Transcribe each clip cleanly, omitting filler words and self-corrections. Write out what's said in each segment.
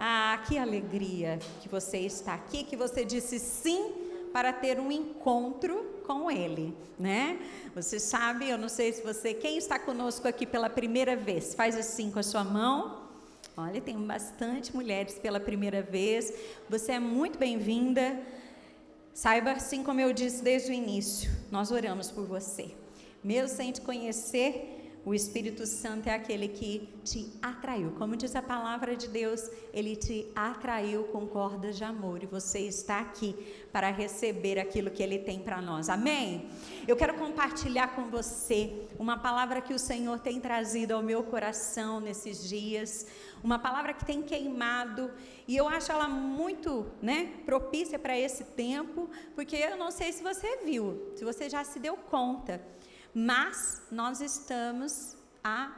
Ah, que alegria que você está aqui, que você disse sim para ter um encontro com Ele, né? Você sabe, eu não sei se você, quem está conosco aqui pela primeira vez, faz assim com a sua mão. Olha, tem bastante mulheres pela primeira vez, você é muito bem-vinda. Saiba, assim como eu disse desde o início, nós oramos por você. Mesmo sem te conhecer, o Espírito Santo é aquele que te atraiu. Como diz a palavra de Deus, Ele te atraiu com cordas de amor. E você está aqui para receber aquilo que Ele tem para nós. Amém? Eu quero compartilhar com você uma palavra que o Senhor tem trazido ao meu coração nesses dias. Uma palavra que tem queimado. E eu acho ela muito, propícia para esse tempo. Porque eu não sei se você viu, se você já se deu conta. Mas nós estamos há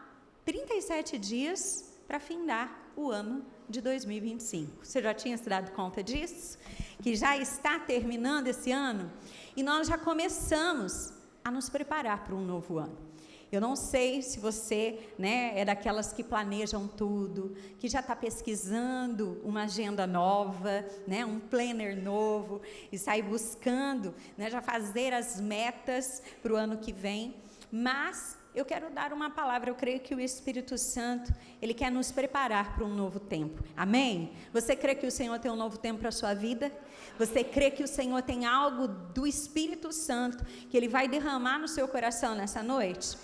37 dias para findar o ano de 2025. Você já tinha se dado conta disso? Que já está terminando esse ano? E nós já começamos a nos preparar para um novo ano. Eu não sei se você é daquelas que planejam tudo, que já está pesquisando uma agenda nova, um planner novo, e sai buscando já fazer as metas para o ano que vem. Mas eu quero dar uma palavra, eu creio que o Espírito Santo, Ele quer nos preparar para um novo tempo. Amém? Você crê que o Senhor tem um novo tempo para a sua vida? Você crê que o Senhor tem algo do Espírito Santo que Ele vai derramar no seu coração nessa noite?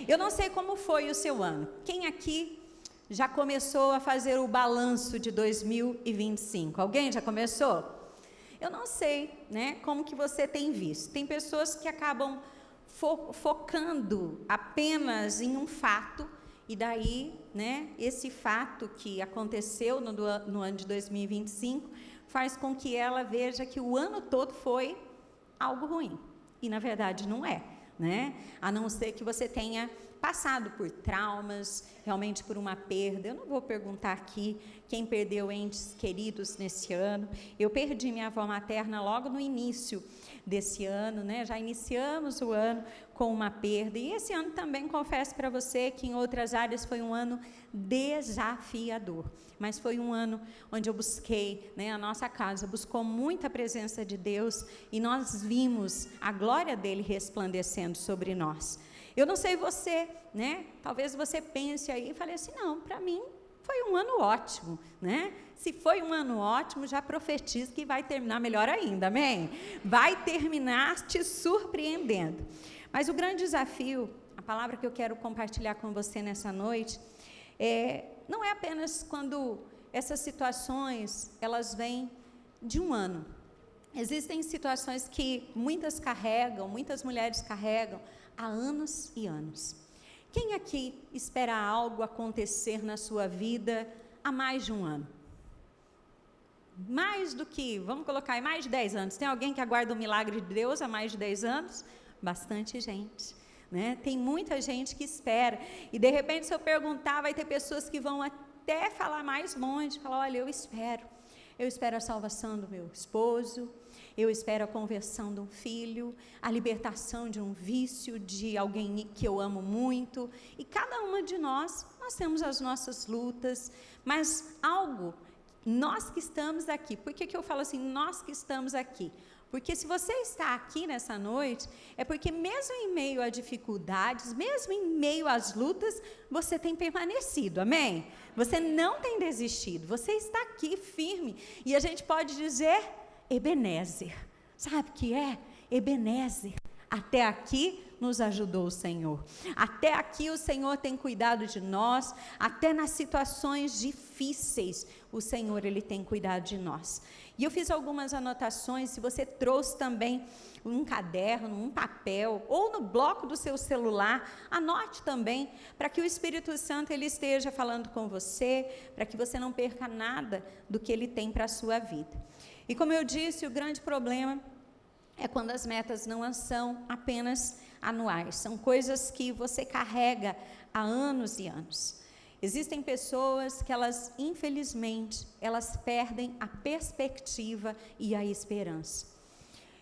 Eu não sei como foi o seu ano. Quem aqui já começou a fazer o balanço de 2025? Alguém já começou? Eu não sei, como que você tem visto. Tem pessoas que acabam focando apenas em um fato, e daí, esse fato que aconteceu no ano de 2025 faz com que ela veja que o ano todo foi algo ruim. E na verdade não é. A não ser que você tenha passado por traumas, realmente por uma perda. Eu não vou perguntar aqui quem perdeu entes queridos nesse ano. Eu perdi minha avó materna logo no início desse ano, Já iniciamos o ano com uma perda. E esse ano também, confesso para você que em outras áreas foi um ano desafiador. Mas foi um ano onde eu busquei, a nossa casa buscou muita presença de Deus e nós vimos a glória dele resplandecendo sobre nós. Eu não sei você, talvez você pense aí e fale assim, não, para mim foi um ano ótimo, Se foi um ano ótimo, já profetizo que vai terminar melhor ainda, amém? Vai terminar te surpreendendo. Mas o grande desafio, a palavra que eu quero compartilhar com você nessa noite, não é apenas quando essas situações, elas vêm de um ano. Existem situações que muitas mulheres carregam há anos e anos. Quem aqui espera algo acontecer na sua vida há mais de um ano? Mais do que, vamos colocar aí, mais de 10 anos. Tem alguém que aguarda o milagre de Deus há mais de 10 anos? Bastante gente. Tem muita gente que espera. E de repente, se eu perguntar, vai ter pessoas que vão até falar mais longe, falar, olha, eu espero a salvação do meu esposo, eu espero a conversão de um filho, a libertação de um vício, de alguém que eu amo muito. E cada uma de nós temos as nossas lutas, mas nós que estamos aqui, por que eu falo assim, nós que estamos aqui? Porque se você está aqui nessa noite, é porque mesmo em meio a dificuldades, mesmo em meio às lutas, você tem permanecido, amém? Você não tem desistido, você está aqui firme, e a gente pode dizer, Ebenezer, sabe o que é? Ebenezer, até aqui nos ajudou o Senhor, até aqui o Senhor tem cuidado de nós, até nas situações difíceis, o Senhor, Ele tem cuidado de nós. E eu fiz algumas anotações, se você trouxe também um caderno, um papel, ou no bloco do seu celular, anote também, para que o Espírito Santo ele esteja falando com você, para que você não perca nada do que Ele tem para a sua vida. E como eu disse, o grande problema é quando as metas não são apenas anuais, são coisas que você carrega há anos e anos. Existem pessoas que elas, infelizmente, elas perdem a perspectiva e a esperança.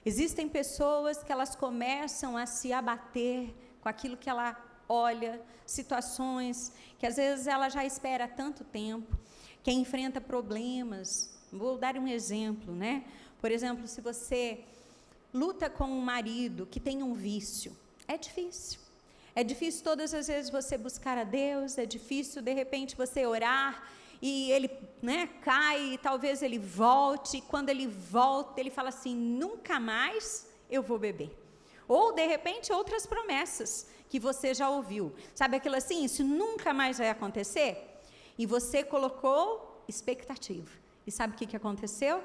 Existem pessoas que elas começam a se abater com aquilo que ela olha, situações que às vezes ela já espera há tanto tempo, quem enfrenta problemas. Vou dar um exemplo, né? Por exemplo, se você luta com um marido que tem um vício, é difícil. É difícil todas as vezes você buscar a Deus, é difícil de repente você orar e ele, né, cai e talvez ele volte, e quando ele volta ele fala assim, nunca mais eu vou beber. Ou de repente outras promessas que você já ouviu, sabe aquilo assim, isso nunca mais vai acontecer? E você colocou expectativa, e sabe o que aconteceu?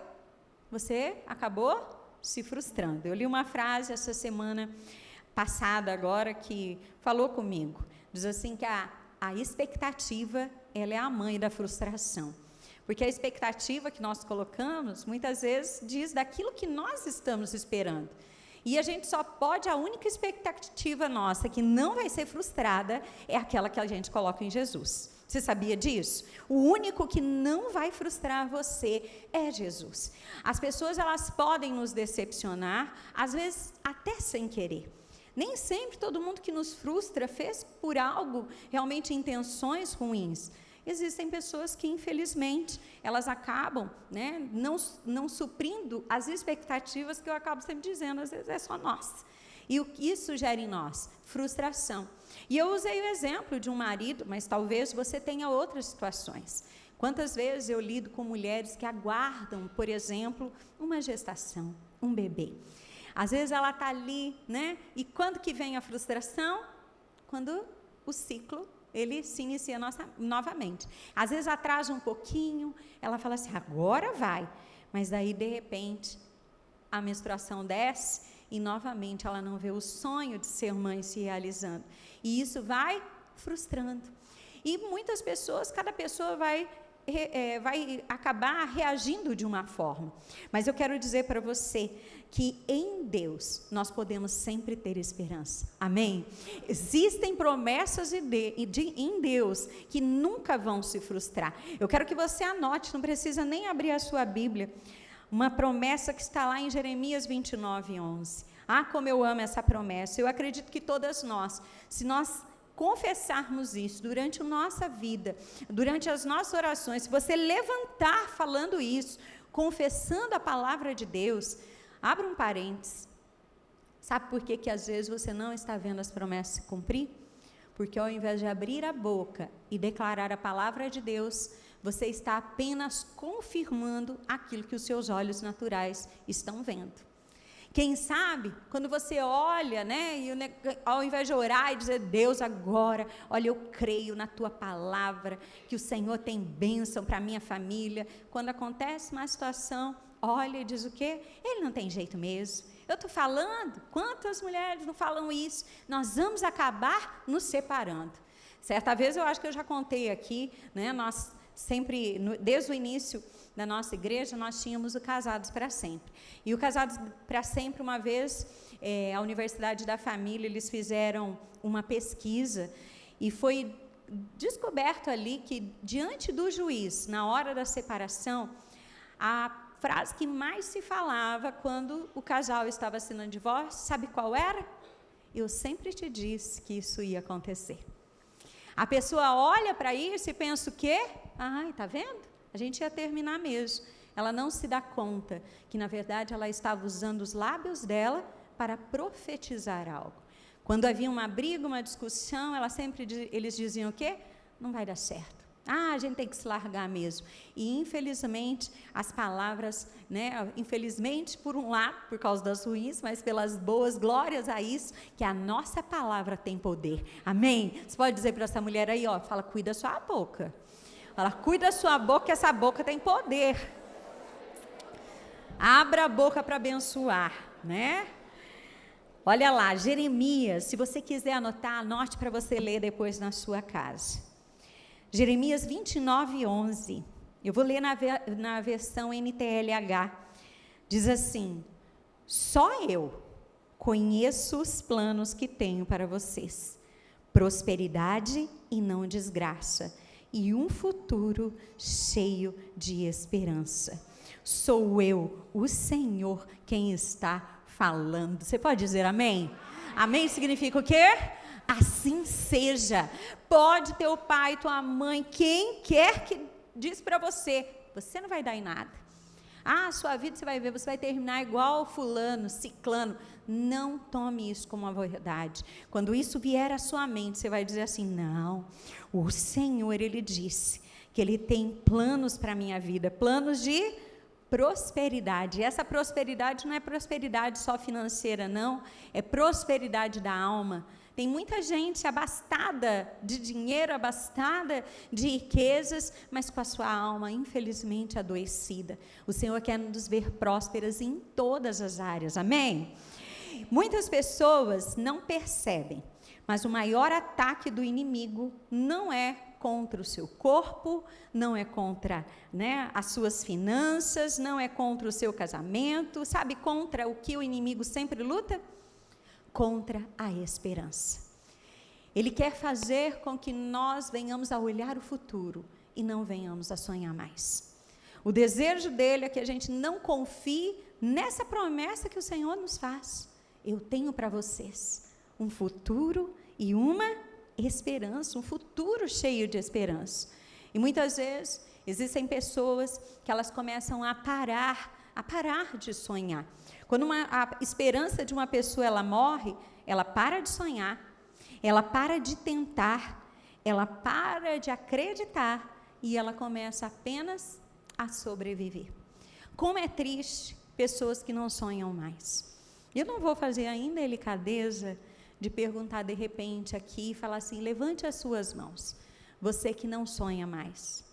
Você acabou se frustrando. Eu li uma frase essa semana passada agora que falou comigo, diz assim que a expectativa, ela é a mãe da frustração, porque a expectativa que nós colocamos, muitas vezes diz daquilo que nós estamos esperando, e a gente só pode, a única expectativa nossa que não vai ser frustrada, é aquela que a gente coloca em Jesus. Você sabia disso? O único que não vai frustrar você é Jesus. As pessoas, elas podem nos decepcionar, às vezes até sem querer. Nem sempre todo mundo que nos frustra fez por algo, realmente intenções ruins. Existem pessoas que, infelizmente, elas acabam, né, não suprindo as expectativas, que eu acabo sempre dizendo, às vezes é só nós. E o que isso gera em nós? Frustração. E eu usei o exemplo de um marido, mas talvez você tenha outras situações. Quantas vezes eu lido com mulheres que aguardam, por exemplo, uma gestação, um bebê. Às vezes ela está ali, né? E quando que vem a frustração? Quando o ciclo, ele se inicia novamente. Às vezes atrasa um pouquinho, ela fala assim, agora vai. Mas daí, de repente, a menstruação desce e novamente ela não vê o sonho de ser mãe se realizando. E isso vai frustrando. E muitas pessoas, cada pessoa vai acabar reagindo de uma forma. Mas eu quero dizer para você que em Deus nós podemos sempre ter esperança. Amém? Existem promessas em Deus que nunca vão se frustrar. Eu quero que você anote, não precisa nem abrir a sua Bíblia, uma promessa que está lá em Jeremias 29:11. Ah, como eu amo essa promessa. Eu acredito que todas nós, se nós confessarmos isso durante a nossa vida, durante as nossas orações, se você levantar falando isso, confessando a palavra de Deus, abra um parênteses. Sabe por que às vezes você não está vendo as promessas se cumprir? Porque ao invés de abrir a boca e declarar a palavra de Deus, você está apenas confirmando aquilo que os seus olhos naturais estão vendo. Quem sabe, quando você olha, né, e ao invés de orar e dizer, Deus, agora, olha, eu creio na tua palavra, que o Senhor tem bênção para a minha família. Quando acontece uma situação, olha e diz o quê? Ele não tem jeito mesmo. Eu estou falando, quantas mulheres não falam isso? Nós vamos acabar nos separando. Certa vez, eu acho que eu já contei aqui, né, nós sempre, desde o início da nossa igreja, nós tínhamos o Casados para Sempre. E o Casados para Sempre, uma vez, a Universidade da Família, eles fizeram uma pesquisa e foi descoberto ali que, diante do juiz, na hora da separação, a frase que mais se falava quando o casal estava assinando divórcio, sabe qual era? Eu sempre te disse que isso ia acontecer. A pessoa olha para isso e pensa o quê? Ai, tá vendo? A gente ia terminar mesmo. Ela não se dá conta que, na verdade, ela estava usando os lábios dela para profetizar algo. Quando havia uma briga, uma discussão, eles diziam o quê? Não vai dar certo. Ah, a gente tem que se largar mesmo. E, infelizmente, as palavras, né, infelizmente, por um lado, por causa das ruins, mas pelas boas, glórias a isso, que a nossa palavra tem poder. Amém? Você pode dizer para essa mulher aí, ó, fala, cuida da sua boca. Fala, cuida da sua boca, que essa boca tem poder. Abra a boca para abençoar, né? Olha lá, Jeremias, se você quiser anotar, anote para você ler depois na sua casa. Jeremias 29:11. Eu vou ler na versão NTLH. Diz assim: só eu conheço os planos que tenho para vocês. Prosperidade e não desgraça. E um futuro cheio de esperança. Sou eu, o Senhor, quem está falando. Você pode dizer amém? Amém significa o quê? Assim seja. Pode teu pai, tua mãe, quem quer que diz para você, você não vai dar em nada. Ah, sua vida você vai ver, você vai terminar igual fulano, ciclano. Não tome isso como uma verdade. Quando isso vier à sua mente, você vai dizer assim, não, o Senhor, Ele disse que Ele tem planos para a minha vida, planos de prosperidade. E essa prosperidade não é prosperidade só financeira, não, é prosperidade da alma. Tem muita gente abastada de dinheiro, abastada de riquezas, mas com a sua alma, infelizmente, adoecida. O Senhor quer nos ver prósperas em todas as áreas, amém? Muitas pessoas não percebem, mas o maior ataque do inimigo não é contra o seu corpo, não é contra, as suas finanças, não é contra o seu casamento. Sabe contra o que o inimigo sempre luta? Contra a esperança. Ele quer fazer com que nós venhamos a olhar o futuro e não venhamos a sonhar mais. O desejo dele é que a gente não confie nessa promessa que o Senhor nos faz. Eu tenho para vocês um futuro e uma esperança, um futuro cheio de esperança. E muitas vezes existem pessoas que elas começam a parar de sonhar. Quando a esperança de uma pessoa ela morre, ela para de sonhar, ela para de tentar, ela para de acreditar e ela começa apenas a sobreviver. Como é triste pessoas que não sonham mais. Eu não vou fazer a indelicadeza de perguntar de repente aqui e falar assim, levante as suas mãos, você que não sonha mais.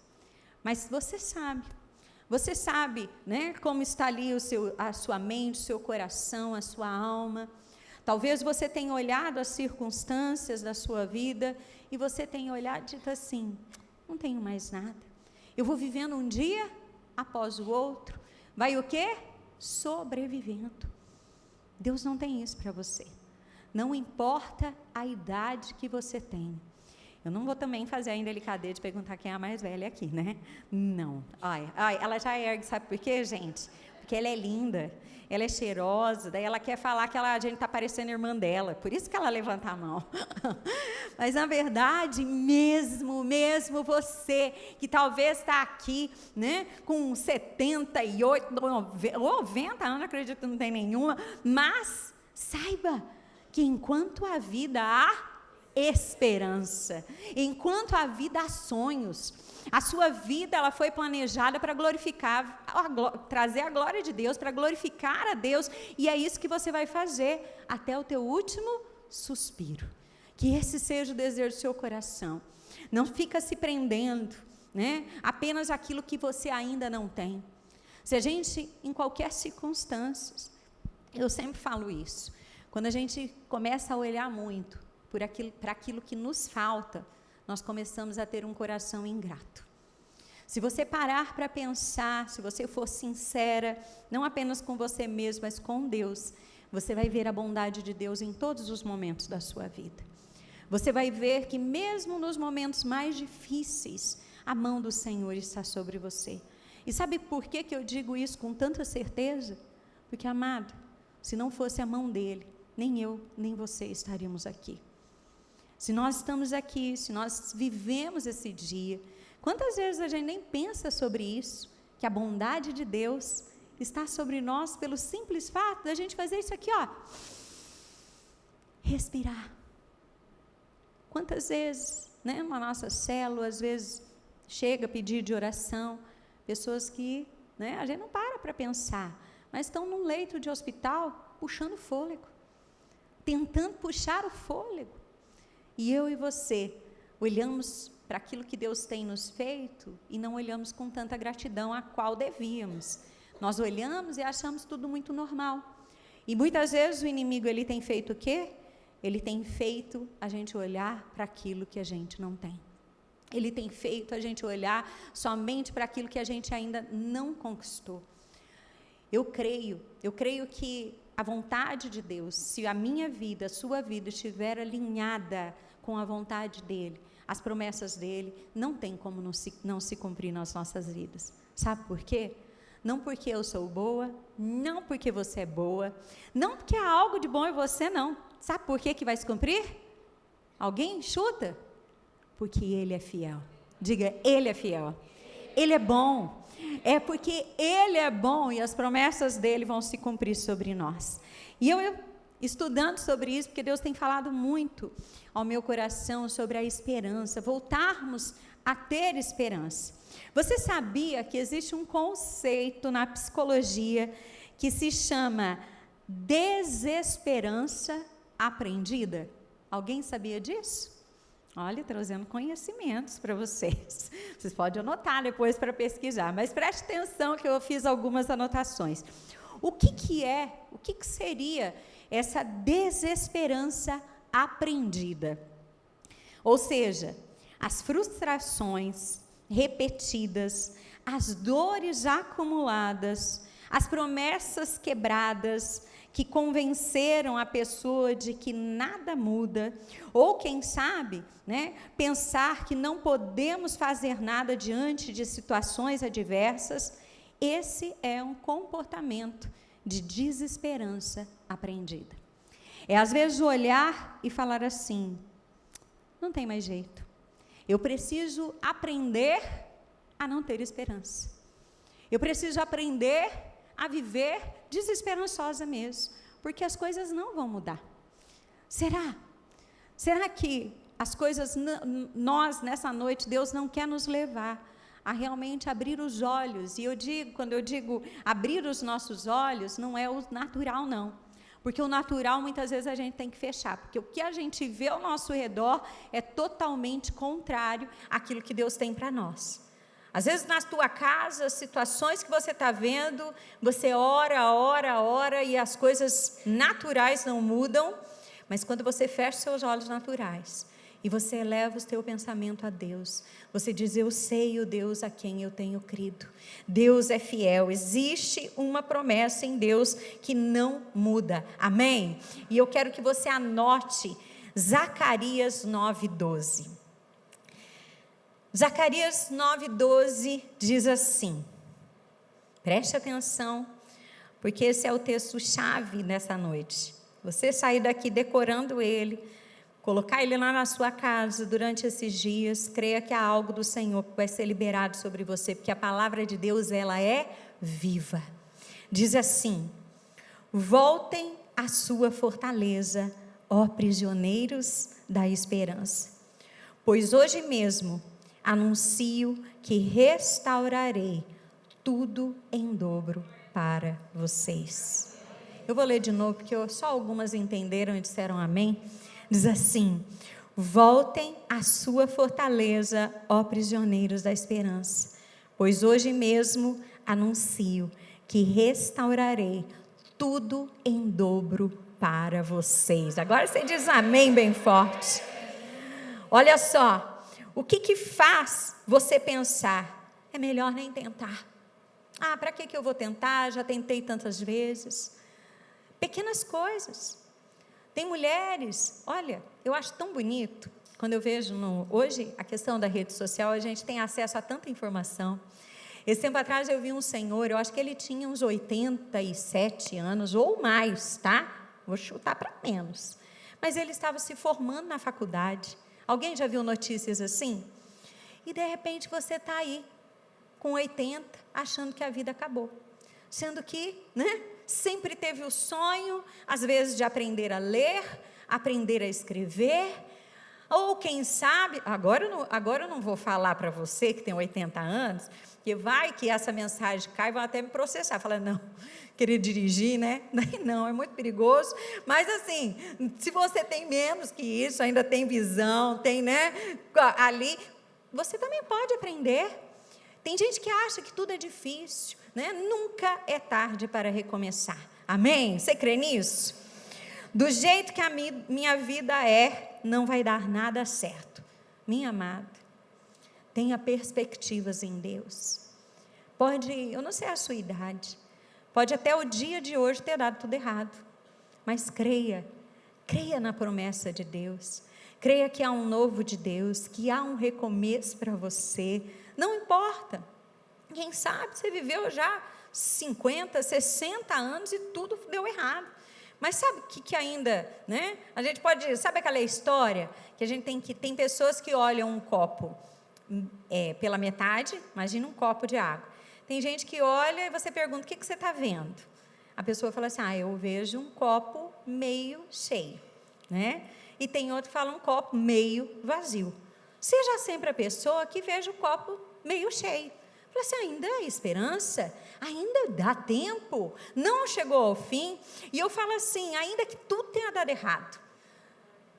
Mas você sabe, como está ali a sua mente, o seu coração, a sua alma. Talvez você tenha olhado as circunstâncias da sua vida e você tenha olhado e dito assim, não tenho mais nada. Eu vou vivendo um dia após o outro. Vai o quê? Sobrevivendo. Deus não tem isso para você. Não importa a idade que você tem. Eu não vou também fazer a indelicadeza de perguntar quem é a mais velha aqui, né? Não. Ela já ergue, sabe por quê, gente? Porque ela é linda, ela é cheirosa, daí ela quer falar que a gente está parecendo irmã dela, por isso que ela levanta a mão. Mas, na verdade, mesmo você, que talvez está aqui, com 78, 90 anos, acredito que não tem nenhuma, mas saiba que enquanto a vida há esperança, enquanto a vida há sonhos, a sua vida ela foi planejada para glorificar, trazer a glória de Deus, para glorificar a Deus, e é isso que você vai fazer até o teu último suspiro. Que esse seja o desejo do seu coração. Não fica se prendendo, apenas aquilo que você ainda não tem. Se a gente, em qualquer circunstância, eu sempre falo isso, quando a gente começa a olhar muito para aquilo que nos falta, nós começamos a ter um coração ingrato. Se você parar para pensar, se você for sincera, não apenas com você mesmo, mas com Deus, você vai ver a bondade de Deus em todos os momentos da sua vida. Você vai ver que mesmo nos momentos mais difíceis, a mão do Senhor está sobre você. E sabe por que eu digo isso com tanta certeza? Porque, amado, se não fosse a mão dele, nem eu, nem você estaríamos aqui. Se nós estamos aqui, se nós vivemos esse dia, quantas vezes a gente nem pensa sobre isso, que a bondade de Deus está sobre nós pelo simples fato da gente fazer isso aqui, respirar. Quantas vezes, na nossa célula, às vezes chega pedido de oração, pessoas que, a gente não para pensar, mas estão num leito de hospital, puxando fôlego, tentando puxar o fôlego. E eu e você olhamos para aquilo que Deus tem nos feito e não olhamos com tanta gratidão a qual devíamos. Nós olhamos e achamos tudo muito normal. E muitas vezes o inimigo ele tem feito o quê? Ele tem feito a gente olhar para aquilo que a gente não tem. Ele tem feito a gente olhar somente para aquilo que a gente ainda não conquistou. Eu creio que a vontade de Deus, se a minha vida, a sua vida estiver alinhada com a vontade dEle, as promessas dEle, não tem como não se cumprir nas nossas vidas. Sabe por quê? Não porque eu sou boa, não porque você é boa, não porque há algo de bom em você, não. Sabe por que vai se cumprir? Alguém chuta? Porque Ele é fiel. Diga, Ele é fiel. Ele é bom. É porque Ele é bom e as promessas dEle vão se cumprir sobre nós. E eu estudando sobre isso, porque Deus tem falado muito ao meu coração sobre a esperança, voltarmos a ter esperança. Você sabia que existe um conceito na psicologia que se chama desesperança aprendida? Alguém sabia disso? Olha, trazendo conhecimentos para vocês. Vocês podem anotar depois para pesquisar, mas preste atenção que eu fiz algumas anotações. O que seria essa desesperança aprendida? Ou seja, as frustrações repetidas, as dores acumuladas, as promessas quebradas, que convenceram a pessoa de que nada muda, ou quem sabe, pensar que não podemos fazer nada diante de situações adversas. Esse é um comportamento de desesperança aprendida. É às vezes olhar e falar assim: não tem mais jeito, eu preciso aprender a não ter esperança, eu preciso aprender a viver desesperançosa mesmo, porque as coisas não vão mudar. Será que as coisas, nós nessa noite, Deus não quer nos levar a realmente abrir os olhos? E quando eu digo abrir os nossos olhos, não é o natural não, porque o natural muitas vezes a gente tem que fechar, porque o que a gente vê ao nosso redor é totalmente contrário àquilo que Deus tem para nós. Às vezes na tua casa, situações que você está vendo, você ora e as coisas naturais não mudam, mas quando você fecha seus olhos naturais e você eleva o teu pensamento a Deus, você diz: eu sei o Deus a quem eu tenho crido, Deus é fiel, existe uma promessa em Deus que não muda, amém? E eu quero que você anote Zacarias 9:12. Zacarias 9:12 diz assim, preste atenção, porque esse é o texto-chave nessa noite. Você sair daqui decorando ele, colocar ele lá na sua casa durante esses dias, creia que há algo do Senhor que vai ser liberado sobre você, porque a palavra de Deus, ela é viva. Diz assim: voltem à sua fortaleza, ó prisioneiros da esperança, pois hoje mesmo anuncio que restaurarei tudo em dobro para vocês. Eu vou ler de novo, porque só algumas entenderam e disseram amém. Diz assim: voltem à sua fortaleza, ó prisioneiros da esperança, pois hoje mesmo anuncio que restaurarei tudo em dobro para vocês. Agora você diz amém bem forte. Olha só, o que faz você pensar: é melhor nem tentar? Para que eu vou tentar? Já tentei tantas vezes. Pequenas coisas. Tem mulheres, olha, eu acho tão bonito, quando eu vejo, hoje, a questão da rede social, a gente tem acesso a tanta informação. Esse tempo atrás eu vi um senhor, eu acho que ele tinha uns 87 anos, ou mais, tá? Vou chutar para menos. Mas ele estava se formando na faculdade. Alguém já viu notícias assim? E de repente você está aí, com 80, achando que a vida acabou. Sendo que, sempre teve o sonho, às vezes, de aprender a ler, aprender a escrever, ou quem sabe, agora eu não vou falar para você que tem 80 anos, que vai que essa mensagem cai e vão até me processar, falar: não, querer dirigir, não, é muito perigoso, mas assim, se você tem menos que isso, ainda tem visão, tem, ali, você também pode aprender. Tem gente que acha que tudo é difícil, nunca é tarde para recomeçar, amém? Você crê nisso? Do jeito que a minha vida não vai dar nada certo. Minha amada, tenha perspectivas em Deus. Eu não sei a sua idade, pode até o dia de hoje ter dado tudo errado, mas creia na promessa de Deus, creia que há um novo de Deus, que há um recomeço para você. Não importa, quem sabe você viveu já 50, 60 anos e tudo deu errado, mas sabe o que ainda, a gente pode, sabe aquela história que a gente tem pessoas que olham um copo pela metade, imagina um copo de água. Tem gente que olha e você pergunta, o que você está vendo? A pessoa fala assim, eu vejo um copo meio cheio, né? E tem outro que fala um copo meio vazio. Seja sempre a pessoa que veja o copo meio cheio. Fala assim, ainda há esperança? Ainda dá tempo? Não chegou ao fim? E eu falo assim, ainda que tudo tenha dado errado.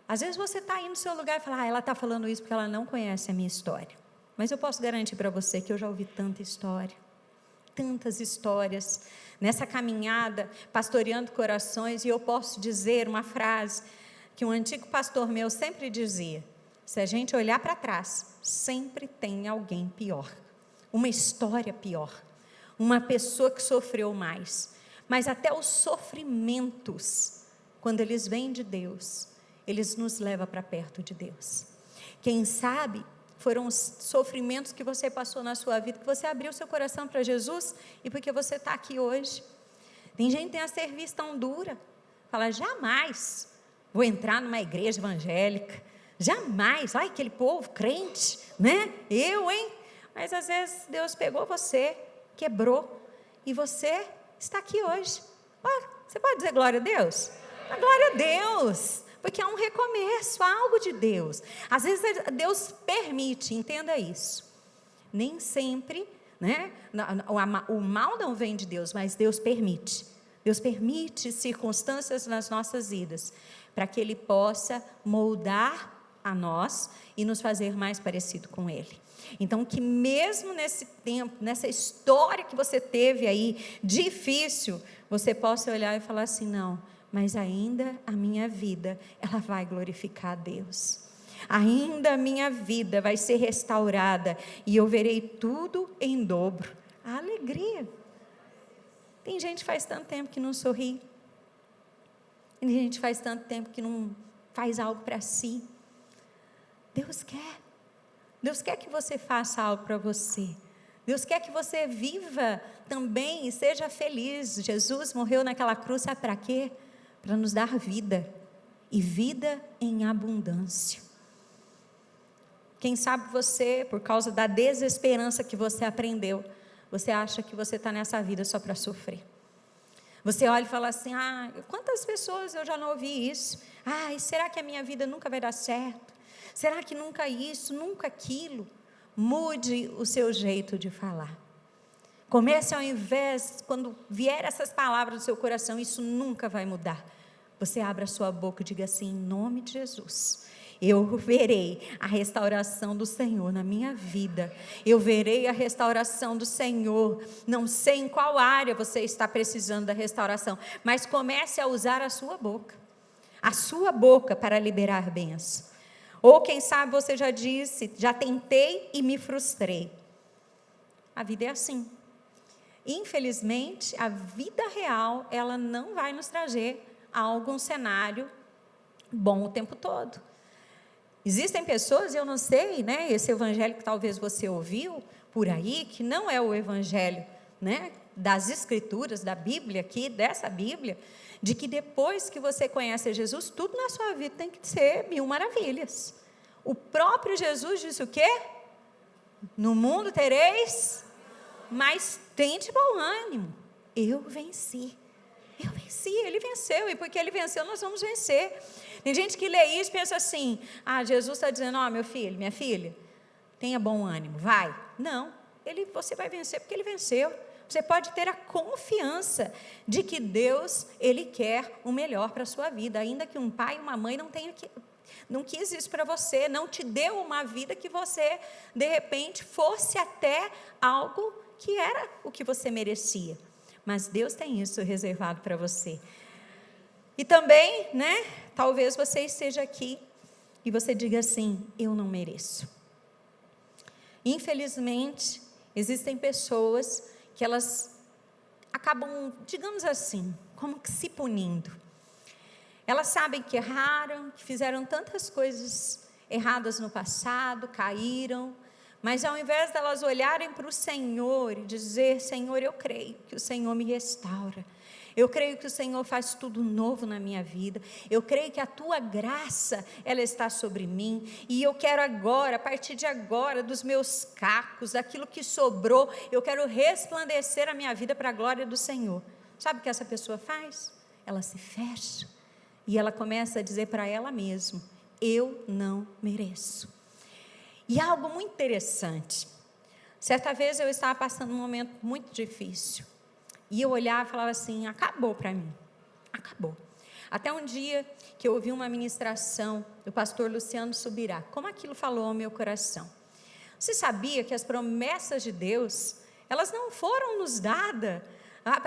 Às vezes você está aí no seu lugar e fala, ela está falando isso porque ela não conhece a minha história. Mas eu posso garantir para você que eu já ouvi tanta história, tantas histórias, nessa caminhada, pastoreando corações, e eu posso dizer uma frase que um antigo pastor meu sempre dizia, se a gente olhar para trás, sempre tem alguém pior, uma história pior, uma pessoa que sofreu mais, mas até os sofrimentos, quando eles vêm de Deus, eles nos levam para perto de Deus. Quem sabe foram os sofrimentos que você passou na sua vida, que você abriu seu coração para Jesus, e porque você está aqui hoje. Tem gente que tem a cerviz tão dura, fala, jamais vou entrar numa igreja evangélica, jamais, aquele povo crente, né? Mas às vezes Deus pegou você, quebrou, e você está aqui hoje. Você pode dizer glória a Deus? A glória a Deus, porque é um recomeço, algo de Deus. Às vezes Deus permite, entenda isso. Nem sempre, né? O mal não vem de Deus, mas Deus permite. Deus permite circunstâncias nas nossas vidas, para que Ele possa moldar a nós e nos fazer mais parecido com Ele. Então, que mesmo nesse tempo, nessa história que você teve aí, difícil, você possa olhar e falar assim, não, mas ainda a minha vida, ela vai glorificar a Deus. Ainda a minha vida vai ser restaurada, e eu verei tudo em dobro. A alegria. Tem gente que faz tanto tempo que não sorri. Tem gente que faz tanto tempo que não faz algo para si. Deus quer que você faça algo para você. Deus quer que você viva também e seja feliz. Jesus morreu naquela cruz, sabe para quê? Para nos dar vida, e vida em abundância. Quem sabe você, por causa da desesperança que você aprendeu, você acha que você está nessa vida só para sofrer. Você olha e fala assim, quantas pessoas eu já não ouvi isso? Será que a minha vida nunca vai dar certo? Será que nunca isso, nunca aquilo? Mude o seu jeito de falar. Comece ao invés, quando vier essas palavras do seu coração, isso nunca vai mudar. Você abra a sua boca e diga assim, em nome de Jesus, eu verei a restauração do Senhor na minha vida. Eu verei a restauração do Senhor. Não sei em qual área você está precisando da restauração, mas comece a usar a sua boca para liberar bênção. Ou quem sabe você já disse, já tentei e me frustrei. A vida é assim. Infelizmente, a vida real, ela não vai nos trazer algum cenário bom o tempo todo. Existem pessoas, eu não sei, né, esse evangelho que talvez você ouviu por aí, que não é o evangelho, né, das escrituras, da Bíblia aqui, dessa Bíblia, de que depois que você conhece Jesus, tudo na sua vida tem que ser 1000 maravilhas. O próprio Jesus disse o quê? No mundo tereis, mas tende bom ânimo. Eu venci, ele venceu, e porque ele venceu, nós vamos vencer. Tem gente que lê isso e pensa assim, Jesus está dizendo, meu filho, minha filha, tenha bom ânimo, vai. Não, você vai vencer porque ele venceu. Você pode ter a confiança de que Deus, Ele quer o melhor para a sua vida, ainda que um pai e uma mãe não quis isso para você, não te deu uma vida que você, de repente, fosse até algo que era o que você merecia. Mas Deus tem isso reservado para você. E também, né, talvez você esteja aqui e você diga assim, eu não mereço. Infelizmente, existem pessoas que elas acabam, digamos assim, como que se punindo. Elas sabem que erraram, que fizeram tantas coisas erradas no passado, caíram, mas ao invés delas olharem para o Senhor e dizer, Senhor, eu creio que o Senhor me restaura, Eu creio que o Senhor faz tudo novo na minha vida. Eu creio que a tua graça, ela está sobre mim. E eu quero agora, a partir de agora, dos meus cacos, daquilo que sobrou, eu quero resplandecer a minha vida para a glória do Senhor. Sabe o que essa pessoa faz? Ela se fecha e ela começa a dizer para ela mesma: eu não mereço. E algo muito interessante. Certa vez eu estava passando um momento muito difícil. E eu olhava e falava assim: acabou para mim, acabou. Até um dia que eu ouvi uma ministração do pastor Luciano Subirá, como aquilo falou ao meu coração. Você sabia que as promessas de Deus, elas não foram nos dadas?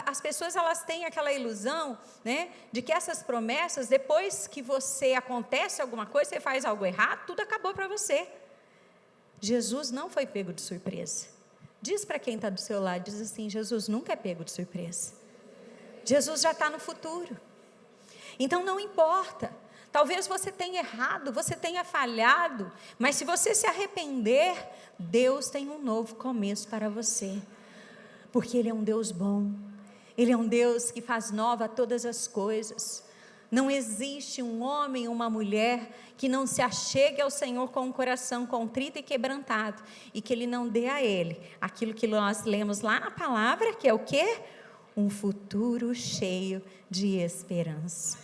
As pessoas, elas têm aquela ilusão, né, de que essas promessas, depois que acontece alguma coisa, você faz algo errado, tudo acabou para você. Jesus não foi pego de surpresa. Diz para quem está do seu lado, diz assim: Jesus nunca é pego de surpresa. Jesus já está no futuro. Então não importa, talvez você tenha errado, você tenha falhado, mas se você se arrepender, Deus tem um novo começo para você, porque Ele é um Deus bom, Ele é um Deus que faz nova todas as coisas. Não existe um homem ou uma mulher que não se achegue ao Senhor com um coração contrito e quebrantado, e que Ele não dê a Ele aquilo que nós lemos lá na palavra, que é o quê? Um futuro cheio de esperança.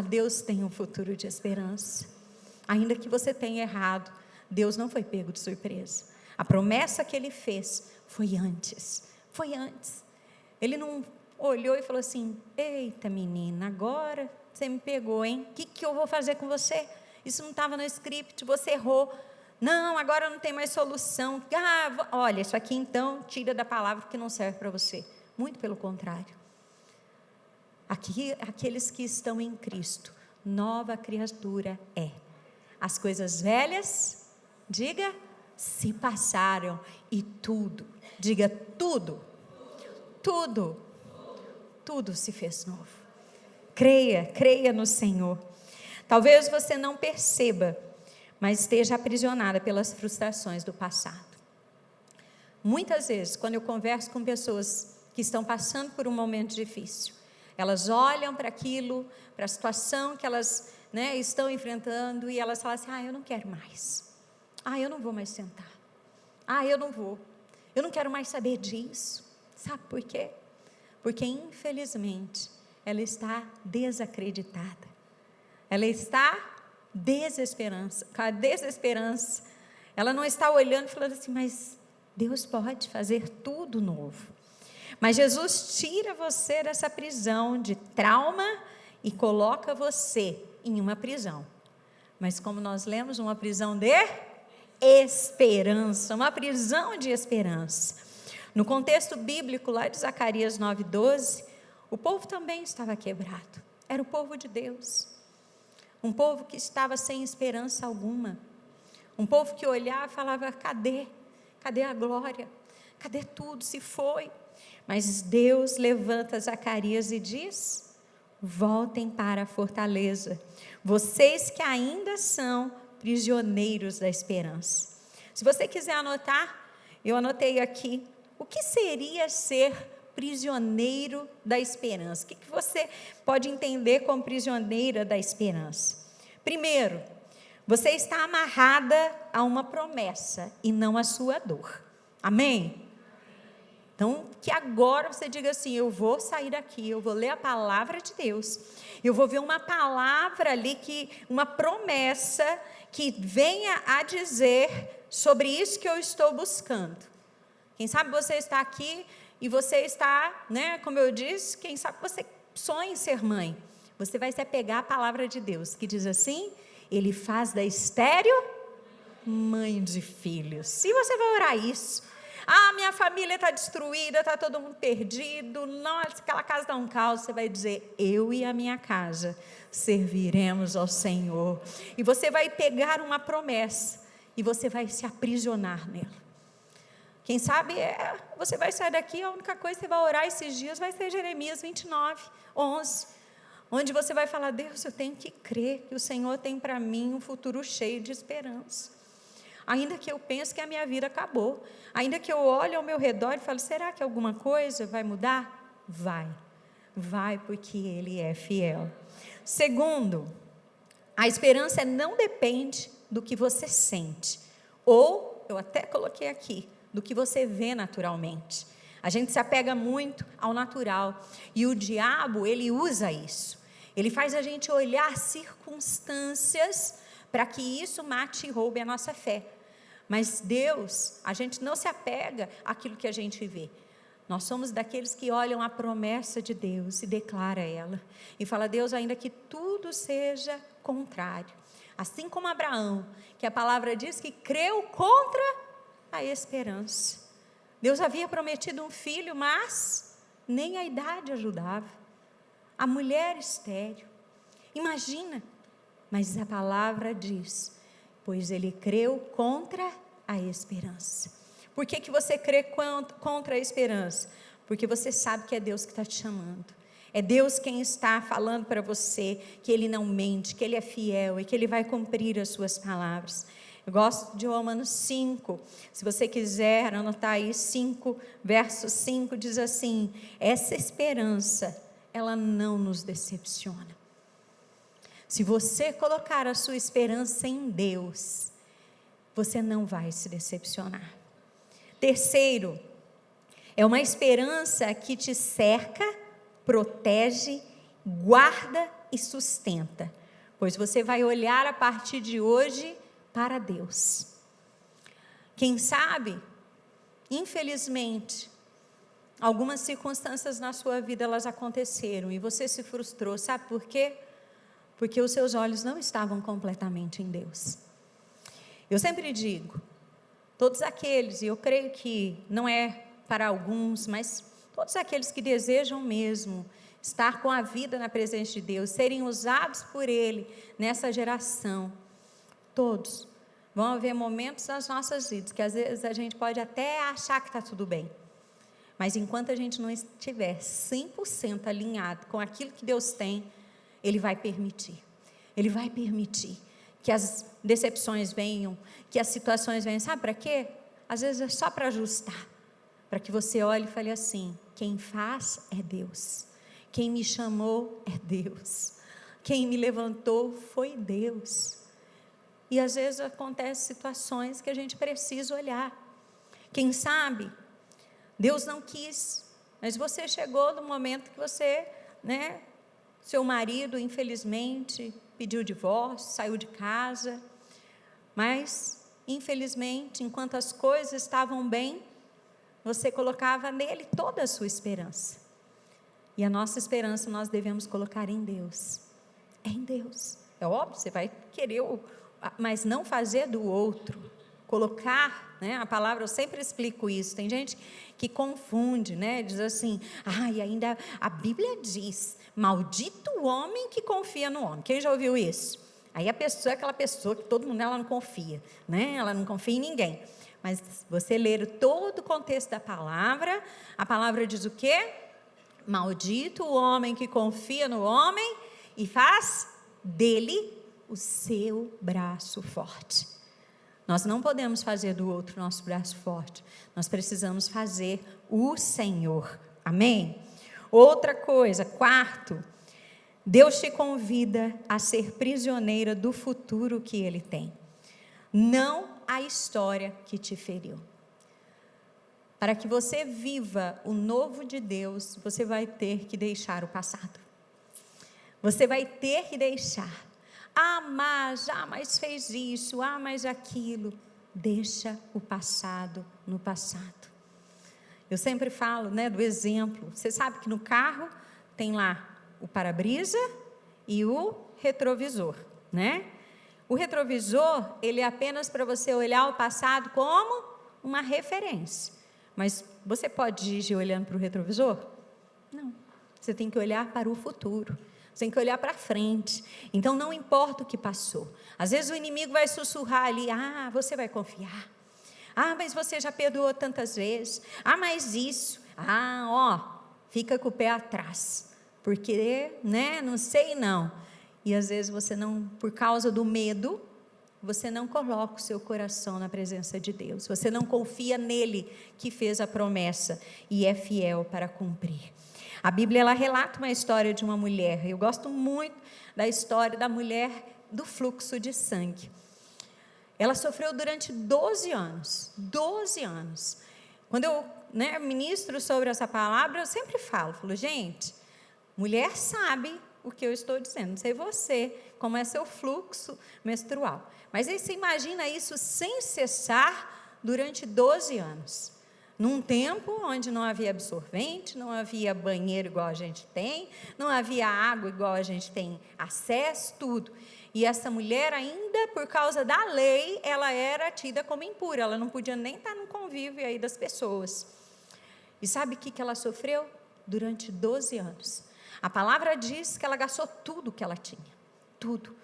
Deus tem um futuro de esperança. Ainda que você tenha errado, Deus não foi pego de surpresa. A promessa que Ele fez foi antes. Ele não olhou e falou assim: eita menina, agora você me pegou, hein? O que eu vou fazer com você? Isso não estava no script, você errou. Não, agora não tem mais solução. Olha, isso aqui então tira da palavra que não serve para você. Muito pelo contrário. Aqueles que estão em Cristo, nova criatura é. As coisas velhas, diga, se passaram, e tudo, diga tudo se fez novo. Creia no Senhor. Talvez você não perceba, mas esteja aprisionada pelas frustrações do passado. Muitas vezes, quando eu converso com pessoas que estão passando por um momento difícil, elas olham para aquilo, para a situação que elas, estão enfrentando, e elas falam assim: eu não quero mais, eu não vou mais sentar, eu não quero mais saber disso. Sabe por quê? Porque infelizmente ela está desacreditada, ela está com a desesperança, ela não está olhando e falando assim: mas Deus pode fazer tudo novo. Mas Jesus tira você dessa prisão de trauma e coloca você em uma prisão, mas como nós lemos, uma prisão de esperança, uma prisão de esperança. No contexto bíblico lá de Zacarias 9:12, o povo também estava quebrado, era o povo de Deus, um povo que estava sem esperança alguma, um povo que olhava e falava: cadê a glória, cadê tudo, se foi. Mas Deus levanta Zacarias e diz: voltem para a fortaleza, vocês que ainda são prisioneiros da esperança. Se você quiser anotar, eu anotei aqui: o que seria ser prisioneiro da esperança? O que você pode entender como prisioneira da esperança? Primeiro, você está amarrada a uma promessa e não a sua dor. Amém? Então, que agora você diga assim: eu vou sair daqui, eu vou ler a palavra de Deus, eu vou ver uma palavra ali, uma promessa que venha a dizer sobre isso que eu estou buscando. Quem sabe você está aqui e você está, como eu disse, quem sabe você sonha em ser mãe. Você vai se apegar à palavra de Deus, que diz assim: Ele faz da estéril mãe de filhos. E você vai orar isso. Minha família está destruída, está todo mundo perdido, nossa, aquela casa está um caos. Você vai dizer: eu e a minha casa serviremos ao Senhor. E você vai pegar uma promessa e você vai se aprisionar nela. Quem sabe você vai sair daqui, a única coisa que você vai orar esses dias vai ser Jeremias 29:11, onde você vai falar: Deus, eu tenho que crer que o Senhor tem para mim um futuro cheio de esperança. Ainda que eu pense que a minha vida acabou, ainda que eu olhe ao meu redor e fale: será que alguma coisa vai mudar? Vai, vai porque Ele é fiel. Segundo, a esperança não depende do que você sente, ou, eu até coloquei aqui, do que você vê naturalmente. A gente se apega muito ao natural, e o diabo, ele usa isso. Ele faz a gente olhar circunstâncias para que isso mate e roube a nossa fé. Mas Deus, a gente não se apega àquilo que a gente vê. Nós somos daqueles que olham a promessa de Deus e declara ela. E fala: Deus, ainda que tudo seja contrário. Assim como Abraão, que a palavra diz que creu contra a esperança. Deus havia prometido um filho, mas nem a idade ajudava. A mulher estéril. Imagina. Mas a palavra diz: pois ele creu contra a esperança. Por que você crê contra a esperança? Porque você sabe que é Deus que está te chamando. É Deus quem está falando para você que Ele não mente, que Ele é fiel e que Ele vai cumprir as suas palavras. Eu gosto de Romanos 5, se você quiser anotar aí 5, verso 5, diz assim: essa esperança, ela não nos decepciona. Se você colocar a sua esperança em Deus, você não vai se decepcionar. Terceiro, é uma esperança que te cerca, protege, guarda e sustenta, pois você vai olhar a partir de hoje para Deus. Quem sabe, infelizmente, algumas circunstâncias na sua vida elas aconteceram e você se frustrou, sabe por quê? Porque os seus olhos não estavam completamente em Deus. Eu sempre digo, todos aqueles, e eu creio que não é para alguns, mas todos aqueles que desejam mesmo estar com a vida na presença de Deus, serem usados por Ele nessa geração, todos vão haver momentos nas nossas vidas que às vezes a gente pode até achar que está tudo bem, mas enquanto a gente não estiver 100% alinhado com aquilo que Deus tem, Ele vai permitir que as decepções venham, que as situações venham. Sabe para quê? Às vezes é só para ajustar, para que você olhe e fale assim: quem faz é Deus, quem me chamou é Deus, quem me levantou foi Deus. E às vezes acontecem situações que a gente precisa olhar. Quem sabe, Deus não quis, mas você chegou no momento que você, seu marido, infelizmente, pediu divórcio, saiu de casa, mas, infelizmente, enquanto as coisas estavam bem, você colocava nele toda a sua esperança. E a nossa esperança nós devemos colocar em Deus. É em Deus. É óbvio, você vai querer, mas não fazer do outro. Colocar, a palavra, eu sempre explico isso. Tem gente que confunde, diz assim: e ainda a Bíblia diz, maldito o homem que confia no homem. Quem já ouviu isso? Aí a pessoa é aquela pessoa que todo mundo, ela não confia, ela não confia em ninguém. Mas você ler todo o contexto da palavra, a palavra diz o quê? Maldito o homem que confia no homem e faz dele o seu braço forte. Nós não podemos fazer do outro nosso braço forte, nós precisamos fazer o Senhor, amém? Outra coisa, quarto, Deus te convida a ser prisioneira do futuro que Ele tem, não a história que te feriu. Para que você viva o novo de Deus, você vai ter que deixar o passado, você vai ter que deixar. Mas fez isso, mas aquilo. Deixa o passado no passado. Eu sempre falo, do exemplo. Você sabe que no carro tem lá o para-brisa e o retrovisor, O retrovisor, ele é apenas para você olhar o passado como uma referência. Mas você pode dirigir olhando para o retrovisor? Não. Você tem que olhar para o futuro. Você tem que olhar para frente. Então não importa o que passou. Às vezes o inimigo vai sussurrar ali: você vai confiar. Mas você já perdoou tantas vezes. Mas isso. Fica com o pé atrás. Porque, não sei não. E às vezes você não, por causa do medo, você não coloca o seu coração na presença de Deus. Você não confia nele que fez a promessa e é fiel para cumprir. A Bíblia, ela relata uma história de uma mulher. Eu gosto muito da história da mulher do fluxo de sangue. Ela sofreu durante 12 anos. 12 anos. Quando eu ministro sobre essa palavra, eu sempre falo, gente, mulher sabe o que eu estou dizendo, não sei você, como é seu fluxo menstrual. Mas aí você imagina isso sem cessar durante 12 anos. Num tempo onde não havia absorvente, não havia banheiro igual a gente tem, não havia água igual a gente tem acesso, tudo. E essa mulher ainda, por causa da lei, ela era tida como impura, ela não podia nem estar no convívio aí das pessoas. E sabe o que ela sofreu? Durante 12 anos. A palavra diz que ela gastou tudo que ela tinha, tudo.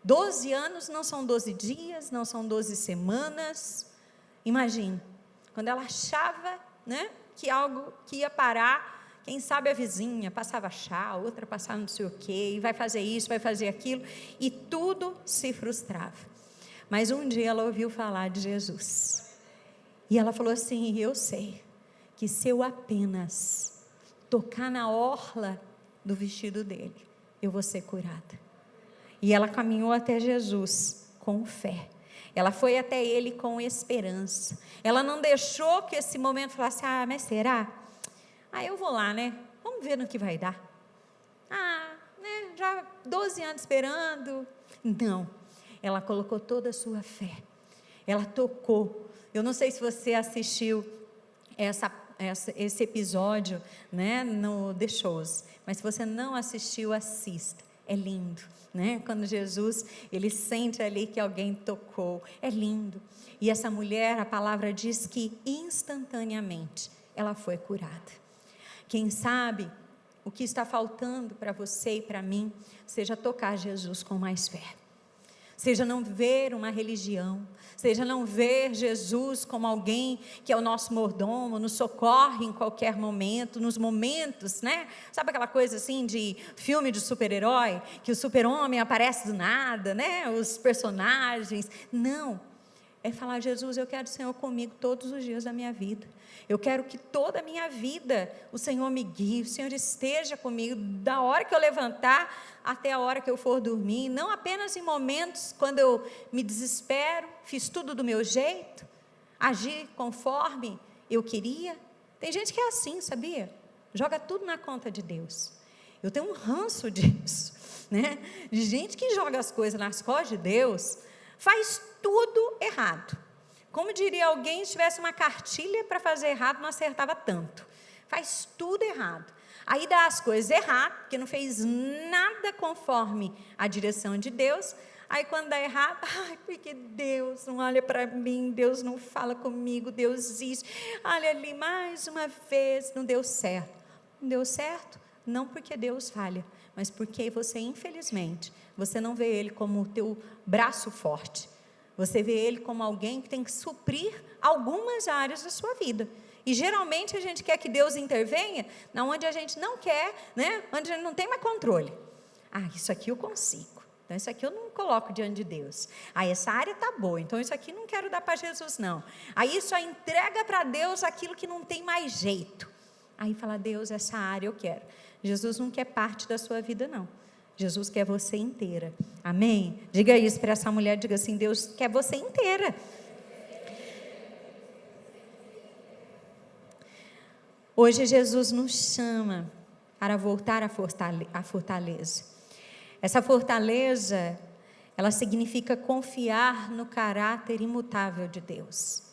12 anos não são 12 dias, não são 12 semanas. Imagina, quando ela achava, que algo que ia parar, quem sabe a vizinha passava chá, a outra passava não sei o quê, e vai fazer isso, vai fazer aquilo, e tudo se frustrava. Mas um dia ela ouviu falar de Jesus, e ela falou assim, eu sei, que se eu apenas tocar na orla do vestido dele, eu vou ser curada. E ela caminhou até Jesus com fé. Ela foi até ele com esperança. Ela não deixou que esse momento falasse, mas será? Eu vou lá, vamos ver no que vai dar. Já 12 anos esperando. Não, ela colocou toda a sua fé. Ela tocou. Eu não sei se você assistiu esse episódio, no The Shows, mas se você não assistiu, assista, é lindo, quando Jesus, ele sente ali que alguém tocou, é lindo, e essa mulher, a palavra diz que instantaneamente, ela foi curada. Quem sabe, o que está faltando para você e para mim, seja tocar Jesus com mais fé, seja não ver uma religião, seja não ver Jesus como alguém que é o nosso mordomo, nos socorre em qualquer momento, nos momentos, sabe aquela coisa assim de filme de super-herói, que o super-homem aparece do nada, os personagens, não, é falar, Jesus, eu quero o Senhor comigo todos os dias da minha vida, eu quero que toda a minha vida o Senhor me guie, o Senhor esteja comigo, da hora que eu levantar até a hora que eu for dormir, não apenas em momentos quando eu me desespero, fiz tudo do meu jeito, agi conforme eu queria. Tem gente que é assim, sabia? Joga tudo na conta de Deus. Eu tenho um ranço disso, de gente que joga as coisas nas costas de Deus, faz tudo errado. Como diria alguém, se tivesse uma cartilha para fazer errado, não acertava tanto. Faz tudo errado. Aí dá as coisas erradas, porque não fez nada conforme a direção de Deus. Aí quando dá errado, porque Deus não olha para mim, Deus não fala comigo, Deus isso. Olha ali, mais uma vez, não deu certo. Não deu certo? Não porque Deus falha, mas porque você, infelizmente, você não vê Ele como o teu braço forte. Você vê Ele como alguém que tem que suprir algumas áreas da sua vida. E geralmente a gente quer que Deus intervenha onde a gente não quer, onde a gente não tem mais controle. Isso aqui eu consigo, então isso aqui eu não coloco diante de Deus. Essa área está boa, então isso aqui não quero dar para Jesus não. Aí só entrega para Deus aquilo que não tem mais jeito. Aí fala, Deus, essa área eu quero. Jesus não quer parte da sua vida não. Jesus quer você inteira, amém? Diga isso para essa mulher, diga assim, Deus quer você inteira. Hoje Jesus nos chama para voltar à fortaleza. Essa fortaleza, ela significa confiar no caráter imutável de Deus.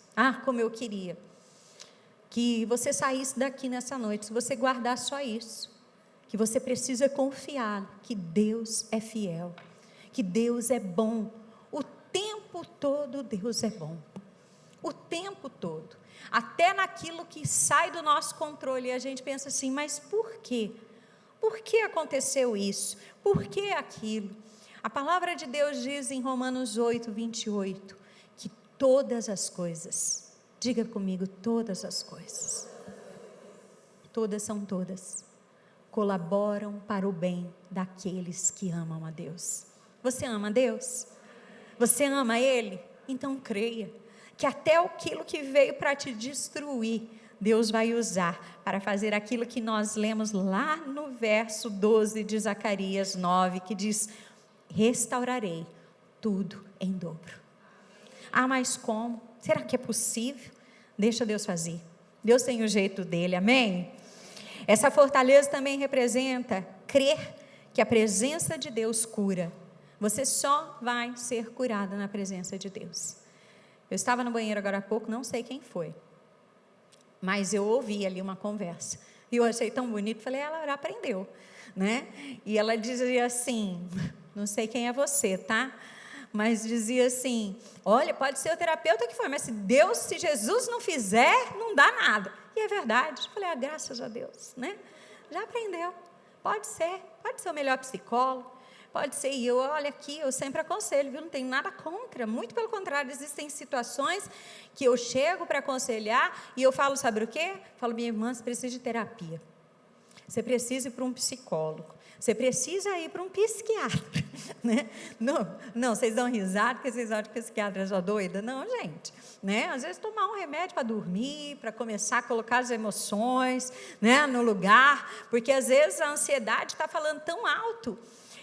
Como eu queria que você saísse daqui nessa noite, se você guardar só isso, que você precisa confiar que Deus é fiel, que Deus é bom, o tempo todo Deus é bom, o tempo todo. Até naquilo que sai do nosso controle, e a gente pensa assim, mas por quê? Por que aconteceu isso? Por que aquilo? A palavra de Deus diz em Romanos 8, 28, que todas as coisas, diga comigo, todas as coisas, todas são todas, colaboram para o bem daqueles que amam a Deus. Você ama a Deus? Você ama Ele? Então creia que até aquilo que veio para te destruir, Deus vai usar para fazer aquilo que nós lemos lá no verso 12 de Zacarias 9, que diz: restaurarei tudo em dobro. Ah, mas como? Será que é possível? Deixa Deus fazer. Deus tem o jeito dele, amém? Essa fortaleza também representa crer que a presença de Deus cura. Você só vai ser curada na presença de Deus. Eu estava no banheiro agora há pouco, não sei quem foi, mas eu ouvi ali uma conversa, e eu achei tão bonito, falei, ela já aprendeu, né? E ela dizia assim, não sei quem é você, tá? Mas dizia assim, olha, pode ser o terapeuta que for, mas se Jesus não fizer, não dá nada. E é verdade. Eu falei, graças a Deus, né? Já aprendeu. Pode ser o melhor psicólogo, pode ser. E eu, olha aqui, eu sempre aconselho, viu? Não tenho nada contra, muito pelo contrário, existem situações que eu chego para aconselhar e eu falo, sabe o quê? Falo, minha irmã, você precisa de terapia. Você precisa ir para um psicólogo. Você precisa ir para um psiquiatra, né? Não, vocês dão risada porque vocês acham que o psiquiatra é só doida? Não, gente, né? Às vezes tomar um remédio para dormir, para começar a colocar as emoções, né, no lugar, porque às vezes a ansiedade está falando tão alto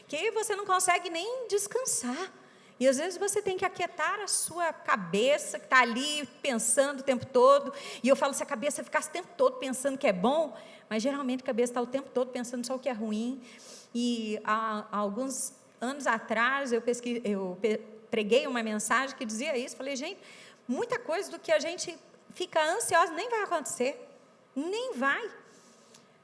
que você não consegue nem descansar. E às vezes você tem que aquietar a sua cabeça, que está ali pensando o tempo todo. E eu falo, se a cabeça ficasse o tempo todo pensando que é bom, mas geralmente a cabeça está o tempo todo pensando só o que é ruim. E há alguns anos atrás eu preguei uma mensagem que dizia isso. Falei, gente, muita coisa do que a gente fica ansiosa nem vai acontecer, nem vai.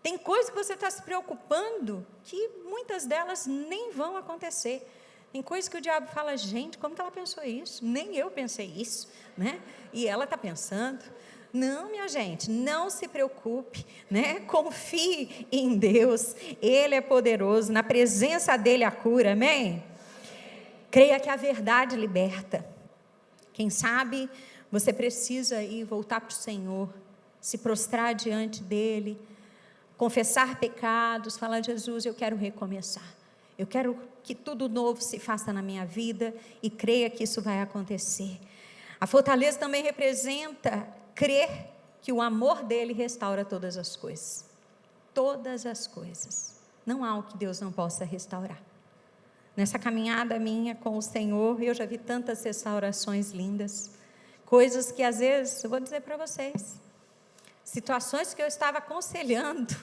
Tem coisas que você está se preocupando que muitas delas nem vão acontecer. Tem coisas que o diabo fala, gente, como que ela pensou isso? Nem eu pensei isso, né? E ela está pensando. Não, minha gente, não se preocupe, né? Confie em Deus, Ele é poderoso, na presença dEle há cura, amém? Creia que a verdade liberta. Quem sabe você precisa ir voltar para o Senhor, se prostrar diante dEle, confessar pecados, falar, Jesus, eu quero recomeçar. Eu quero que tudo novo se faça na minha vida e creia que isso vai acontecer. A fortaleza também representa crer que o amor dele restaura todas as coisas. Todas as coisas. Não há o que Deus não possa restaurar. Nessa caminhada minha com o Senhor, eu já vi tantas restaurações lindas. Coisas que às vezes, eu vou dizer para vocês, situações que eu estava aconselhando,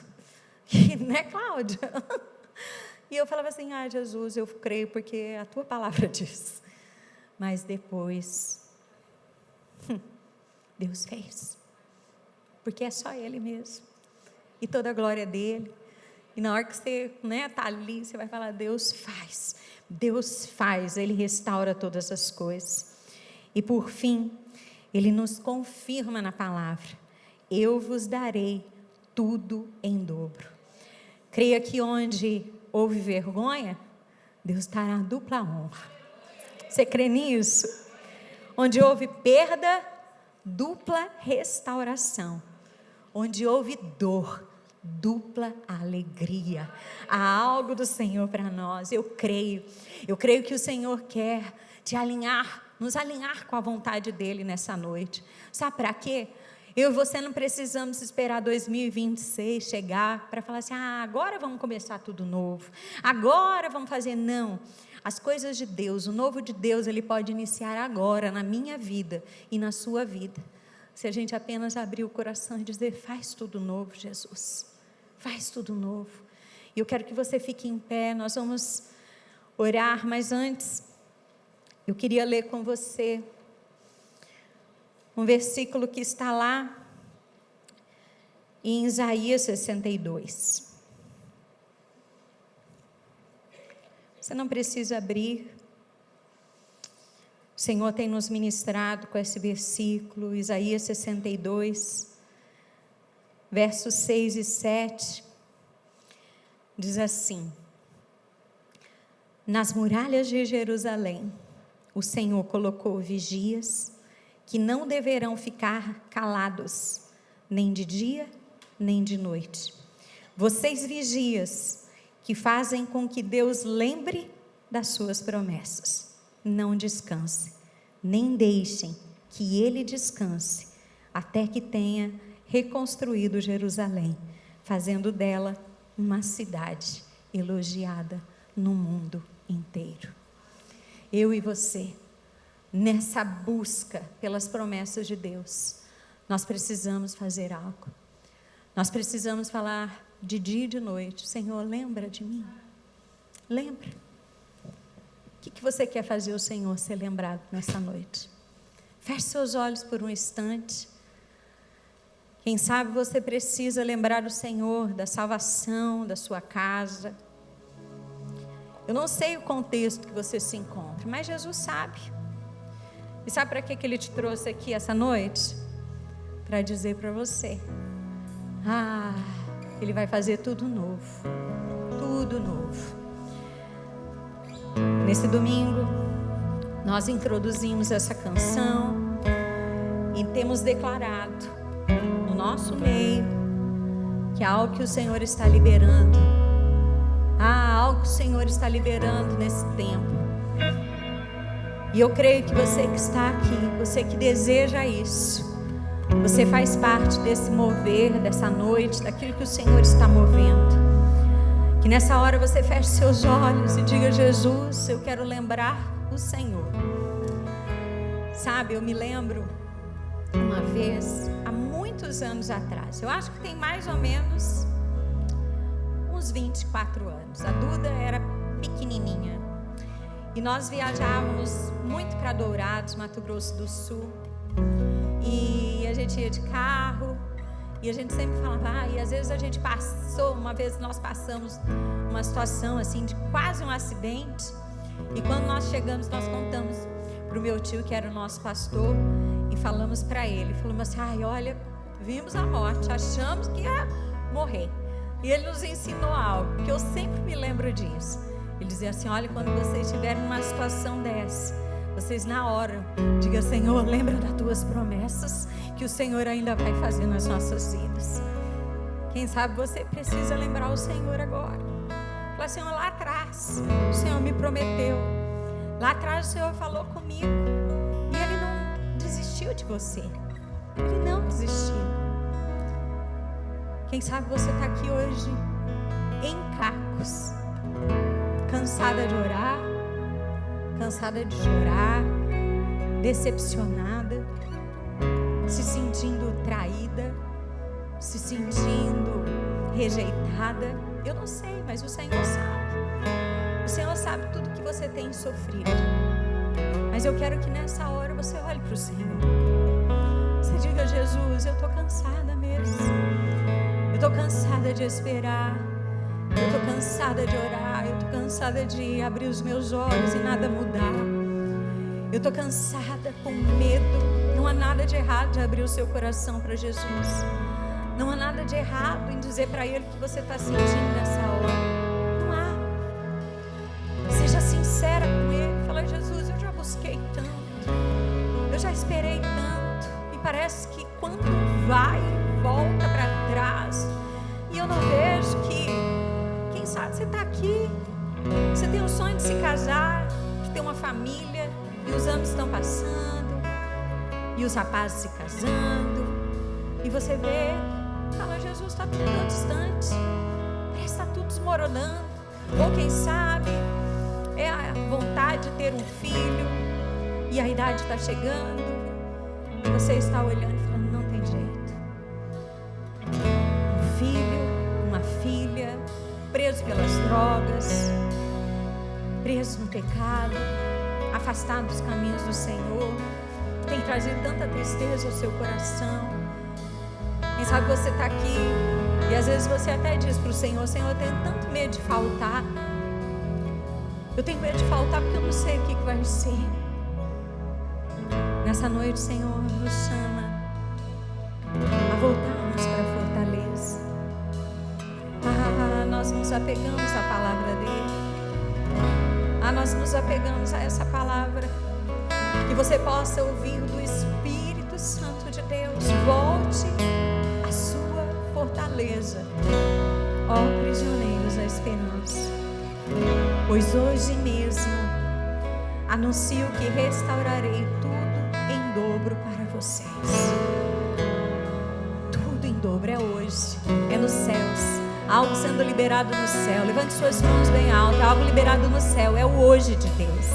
né, Cláudia? E eu falava assim, Jesus, eu creio porque a tua palavra diz. Mas depois, Deus fez. Porque é só Ele mesmo. E toda a glória é dEle. E na hora que você está ali, você vai falar, Deus faz, Ele restaura todas as coisas. E por fim, Ele nos confirma na palavra, eu vos darei tudo em dobro. Creia que onde houve vergonha, Deus dará dupla honra. Você crê nisso? Onde houve perda, dupla restauração. Onde houve dor, dupla alegria. Há algo do Senhor para nós. Eu creio que o Senhor quer nos alinhar com a vontade dEle nessa noite. Sabe para quê? Eu e você não precisamos esperar 2026 chegar para falar assim, agora vamos começar tudo novo, agora vamos fazer, não. As coisas de Deus, o novo de Deus, Ele pode iniciar agora na minha vida e na sua vida. Se a gente apenas abrir o coração e dizer, faz tudo novo, Jesus, faz tudo novo. E eu quero que você fique em pé, nós vamos orar, mas antes, eu queria ler com você um versículo que está lá em Isaías 62. Você não precisa abrir. O Senhor tem nos ministrado com esse versículo, Isaías 62, versos 6 e 7. Diz assim: nas muralhas de Jerusalém, o Senhor colocou vigias, que não deverão ficar calados, nem de dia, nem de noite. Vocês vigias, que fazem com que Deus lembre das suas promessas, não descansem, nem deixem que Ele descanse, até que tenha reconstruído Jerusalém, fazendo dela uma cidade elogiada no mundo inteiro. Eu e você, nessa busca pelas promessas de Deus, nós precisamos fazer algo. Nós precisamos falar de dia e de noite: Senhor, lembra de mim. Lembra. O que você quer fazer o Senhor ser lembrado nessa noite? Feche seus olhos por um instante. Quem sabe você precisa lembrar o Senhor da salvação da sua casa. Eu não sei o contexto que você se encontra, mas Jesus sabe. E sabe para que Ele te trouxe aqui essa noite? Para dizer para você: Ele vai fazer tudo novo. Tudo novo. Nesse domingo, nós introduzimos essa canção e temos declarado no nosso meio que há algo que o Senhor está liberando. Há algo que o Senhor está liberando nesse tempo. E eu creio que você que está aqui, você que deseja isso, você faz parte desse mover, dessa noite, daquilo que o Senhor está movendo. Que nessa hora você feche seus olhos e diga: Jesus, eu quero lembrar o Senhor. Sabe, eu me lembro uma vez, há muitos anos atrás, eu acho que tem mais ou menos uns 24 anos. A Duda era pequenininha e nós viajávamos muito para Dourados, Mato Grosso do Sul, e a gente ia de carro. E a gente sempre falava, e às vezes a gente passou, uma vez nós passamos uma situação assim, de quase um acidente. E quando nós chegamos, nós contamos para o meu tio, que era o nosso pastor, e falamos para ele, falamos assim: olha, vimos a morte, achamos que ia morrer. E ele nos ensinou algo, que eu sempre me lembro disso. Ele dizia assim: olha, quando vocês estiverem numa situação dessa, vocês na hora, diga: Senhor, lembra das tuas promessas, que o Senhor ainda vai fazer nas nossas vidas. Quem sabe você precisa lembrar o Senhor agora. Fala: Senhor, lá atrás, o Senhor me prometeu. Lá atrás o Senhor falou comigo. E Ele não desistiu de você. Ele não desistiu. Quem sabe você está aqui hoje em cacos, cansada de orar, cansada de chorar, decepcionada, se sentindo traída, se sentindo rejeitada. Eu não sei, mas o Senhor sabe. O Senhor sabe tudo que você tem sofrido. Mas eu quero que nessa hora você olhe para o Senhor. Você diga: Jesus, eu estou cansada mesmo. Eu estou cansada de esperar. Eu estou cansada de orar. Eu estou cansada de abrir os meus olhos e nada mudar. Eu estou cansada, com medo. Não há nada de errado de abrir o seu coração para Jesus. Não há nada de errado em dizer para Ele o que você está sentindo nessa hora. Não há. Seja sincera com Ele. Fala: Jesus, eu já busquei tanto. Eu já esperei tanto. E parece que quando vai, volta para trás. E eu não vejo que, quem sabe você está aqui. Você tem o sonho de se casar, de ter uma família. E os anos estão passando. E os rapazes se casando. E você vê, fala: Jesus, está tudo tão distante. Parece que está tudo desmoronando. Ou quem sabe, é a vontade de ter um filho. E a idade está chegando. E você está olhando e falando: não tem jeito. Um filho, uma filha, preso pelas drogas, preso no pecado, afastado dos caminhos do Senhor. Tem trazido tanta tristeza ao seu coração. Quem sabe você está aqui e às vezes você até diz para o Senhor: Senhor, eu tenho tanto medo de faltar. Eu tenho medo de faltar porque eu não sei o que vai ser. Nessa noite, o Senhor nos chama a voltarmos para a fortaleza. Nós nos apegamos à palavra dEle. Nós nos apegamos a essa palavra. Que você possa ouvir do Espírito Santo de Deus. Volte à sua fortaleza, ó prisioneiros da esperança. Pois hoje mesmo anuncio que restaurarei tudo em dobro para vocês. Tudo em dobro, é hoje, é nos céus. Algo sendo liberado no céu. Levante suas mãos bem alto. Algo liberado no céu. É o hoje de Deus.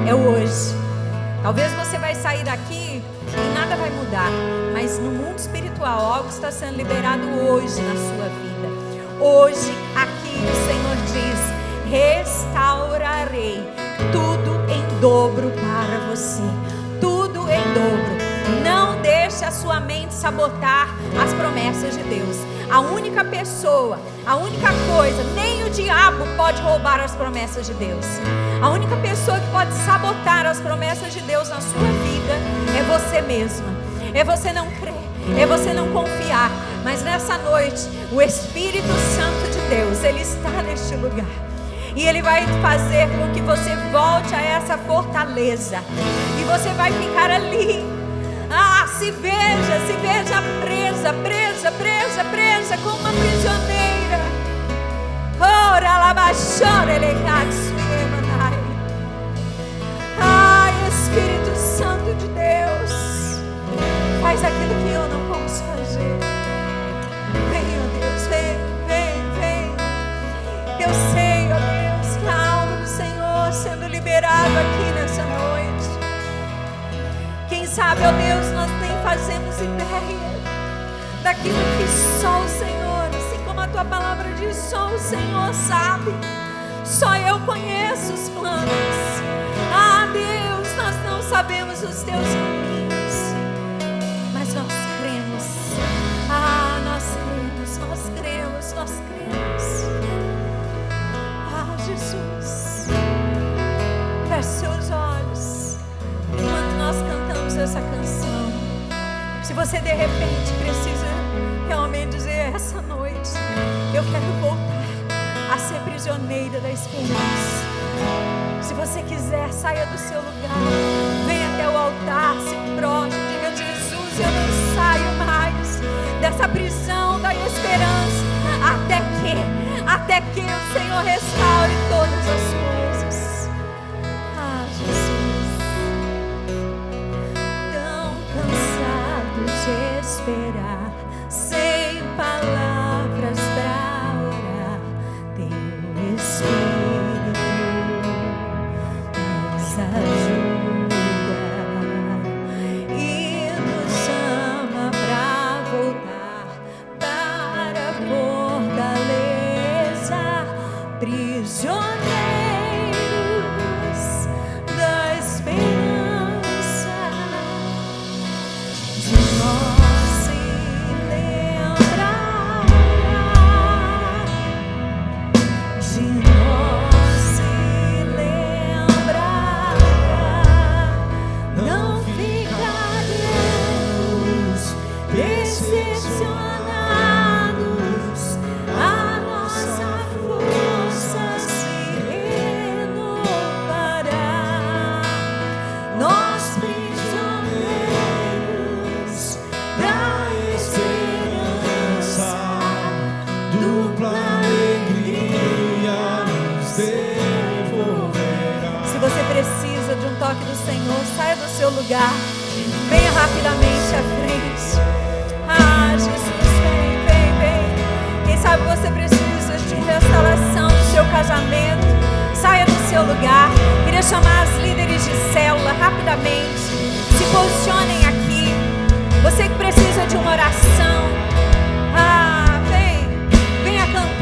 É o hoje. Talvez você vai sair daqui e nada vai mudar, mas no mundo espiritual algo está sendo liberado hoje na sua vida. Hoje aqui o Senhor diz: restaurarei tudo em dobro para você. Tudo em dobro. Não deixe a sua mente sabotar as promessas de Deus. A única pessoa, a única coisa, nem o diabo pode roubar as promessas de Deus. A única pessoa que pode sabotar as promessas de Deus na sua vida é você mesma. É você não crer, é você não confiar. Mas nessa noite, o Espírito Santo de Deus, Ele está neste lugar. E Ele vai fazer com que você volte a essa fortaleza. E você vai ficar ali. Se veja presa como uma prisioneira. Ora labachore legatsuemanai. Ai, Espírito Santo de Deus, faz aquilo que eu não posso fazer. Vem, ó Deus, vem. Eu sei, ó Deus, que a alma do Senhor sendo liberado aqui nessa noite. Quem sabe, ó Deus, nós nem fazemos ideia daquilo que só o Senhor, assim como a Tua palavra diz, só o Senhor sabe. Só eu conheço os planos. Deus, nós não sabemos os Teus caminhos, mas nós cremos. Nós cremos. Jesus, feche seus olhos enquanto nós cantamos essa canção. Se você de repente precisa realmente dizer: essa noite eu quero voltar a ser prisioneira da esperança. Se você quiser, saia do seu lugar, venha até o altar, se prostre, diga: Jesus, eu não saio mais dessa prisão da esperança até que o Senhor restaure todas as coisas. Jesus, tão cansado de esperar, sem palavras pra orar, Teu Espírito nos ajuda e nos chama pra voltar para a fortaleza. Prisioneiros da esperança, de nós se lembrar, de nós se lembrar, não ficaremos decepcionados. Precisa de um toque do Senhor, saia do seu lugar, venha rapidamente à frente. Jesus, vem. Quem sabe você precisa de restauração do seu casamento, saia do seu lugar. Queria chamar as líderes de célula rapidamente, se posicionem aqui. Você que precisa de uma oração, venha cantando.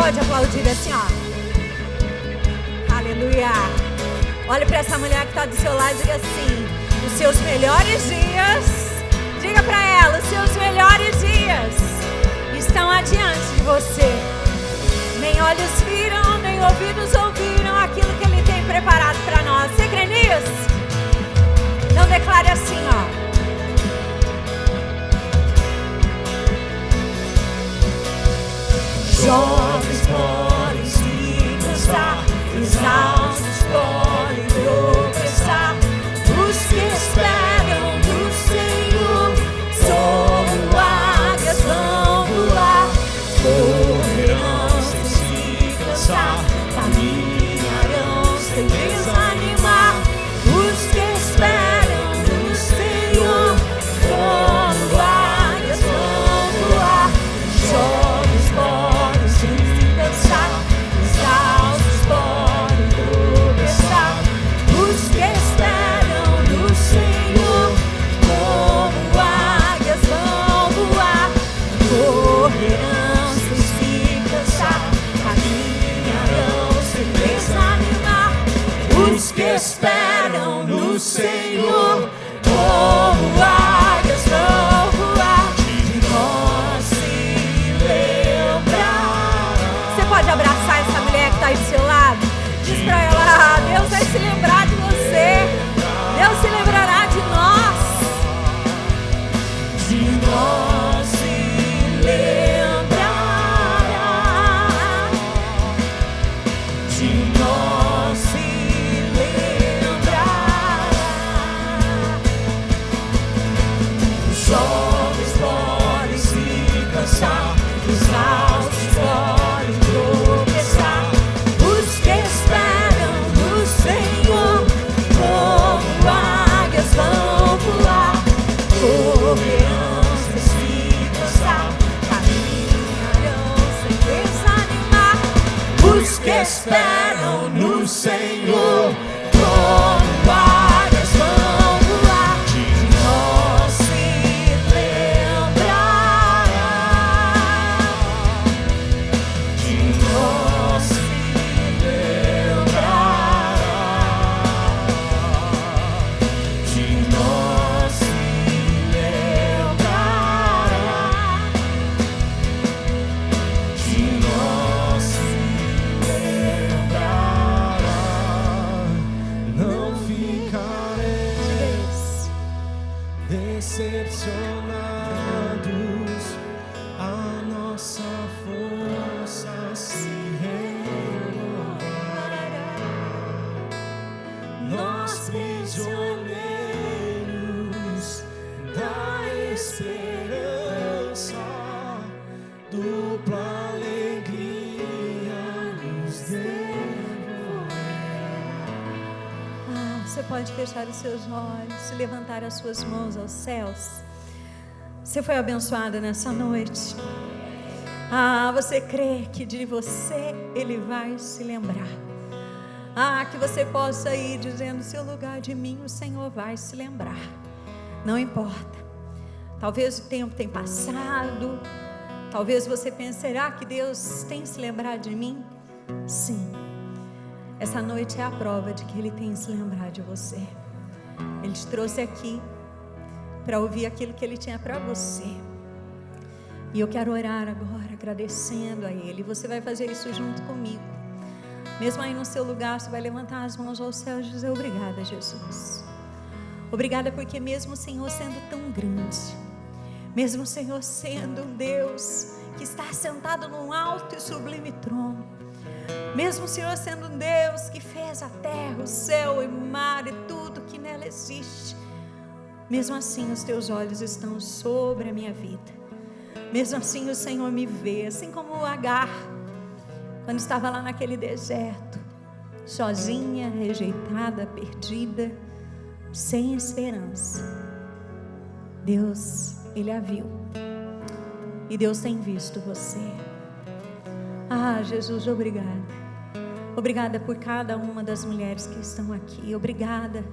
pode aplaudir assim, ó. Aleluia. Olha para essa mulher que está do seu lado e diga assim: os seus melhores dias, diga para ela, os seus melhores dias estão adiante de você. Nem olhos viram, nem ouvidos ouviram aquilo que Ele tem preparado para nós. Você crê nisso? Então declare assim, ó. Jovens podem se cansar, exaustos podem tropeçar. Os que esperam no Senhor, como águias vão voar. Correrão sem se cansar, caminharão sem desanimar. Os que esperam no Senhor, como águias vão voar. Jovens podem se cansar, exaustos podem tropeçar. Os que esperam no Senhor, como águias vão voar. Correrão sem se cansar, caminharão sem desanimar. Os que esperam no Senhor, como águias vão voar. De nós se lembrará. Você pode abraçar essa mulher que está aí do seu lado? Diz pra ela: Deus vai se lembrar de você. Deus se lembrará de nós. De nós se lembrará. De nós se lembrará. Os jovens podem se cansar, exaustos podem tropeçar. Os que esperam no Senhor, como águias vão voar. Correrão sem se cansar, caminharão sem desanimar. Os que esperam no Senhor, como águias vão voar. De nós se lembrará. De nós se lembrará. De nós se lembrará. fechar os seus olhos e levantar as suas mãos aos céus. Você foi abençoada nessa noite? Você crê que de você Ele vai se lembrar? Que você possa ir dizendo: seu lugar de mim o Senhor vai se lembrar. Não importa. Talvez o tempo tenha passado. Talvez você pense: será que Deus tem se lembrado de mim? Sim. Essa noite é a prova de que Ele tem se lembrado de você. Ele te trouxe aqui para ouvir aquilo que Ele tinha para você. E eu quero orar agora, agradecendo a Ele. Você vai fazer isso junto comigo. Mesmo aí no seu lugar, você vai levantar as mãos ao céu e dizer: obrigada, Jesus. Obrigada porque mesmo o Senhor sendo tão grande, mesmo o Senhor sendo um Deus que está sentado num alto e sublime trono, mesmo o Senhor sendo um Deus que fez a terra, o céu e o mar e tudo que nela existe, mesmo assim os teus olhos estão sobre a minha vida. Mesmo assim o Senhor me vê, assim como Agar, quando estava lá naquele deserto, sozinha, rejeitada, perdida, sem esperança. Deus, Ele a viu. E Deus tem visto você. Jesus, obrigada. Obrigada por cada uma das mulheres que estão aqui. Obrigada.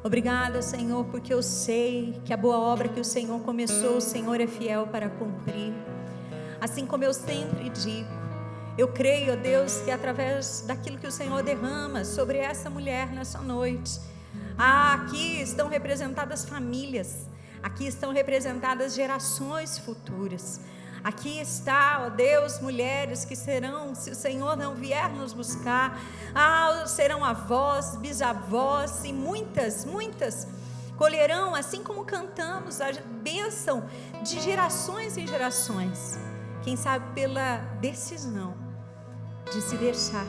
Obrigada, Senhor, porque eu sei que a boa obra que o Senhor começou, o Senhor é fiel para cumprir. Assim como eu sempre digo, eu creio, ó Deus, que através daquilo que o Senhor derrama sobre essa mulher nessa noite, aqui estão representadas famílias, aqui estão representadas gerações futuras. Aqui está, ó Deus, mulheres que serão, se o Senhor não vier nos buscar, serão avós, bisavós e muitas colherão, assim como cantamos, a bênção de gerações em gerações. Quem sabe pela decisão de se deixar,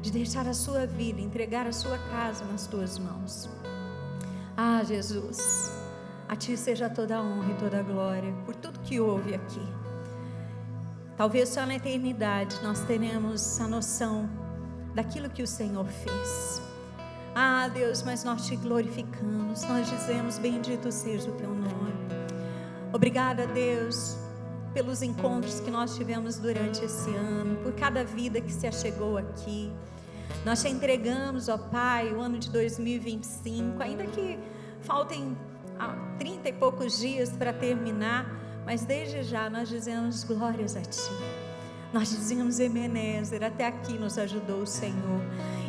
de deixar a sua vida, entregar a sua casa nas tuas mãos. Jesus, a Ti seja toda a honra e toda a glória por tudo que houve aqui. Talvez só na eternidade nós teremos a noção daquilo que o Senhor fez. Deus, mas nós Te glorificamos, nós dizemos: bendito seja o Teu nome. Obrigada, Deus, pelos encontros que nós tivemos durante esse ano, por cada vida que se achegou aqui. Nós Te entregamos, ó Pai, o ano de 2025, ainda que faltem 30 e poucos dias para terminar, mas desde já nós dizemos glórias a Ti. Nós dizemos: Ebenezer, até aqui nos ajudou o Senhor.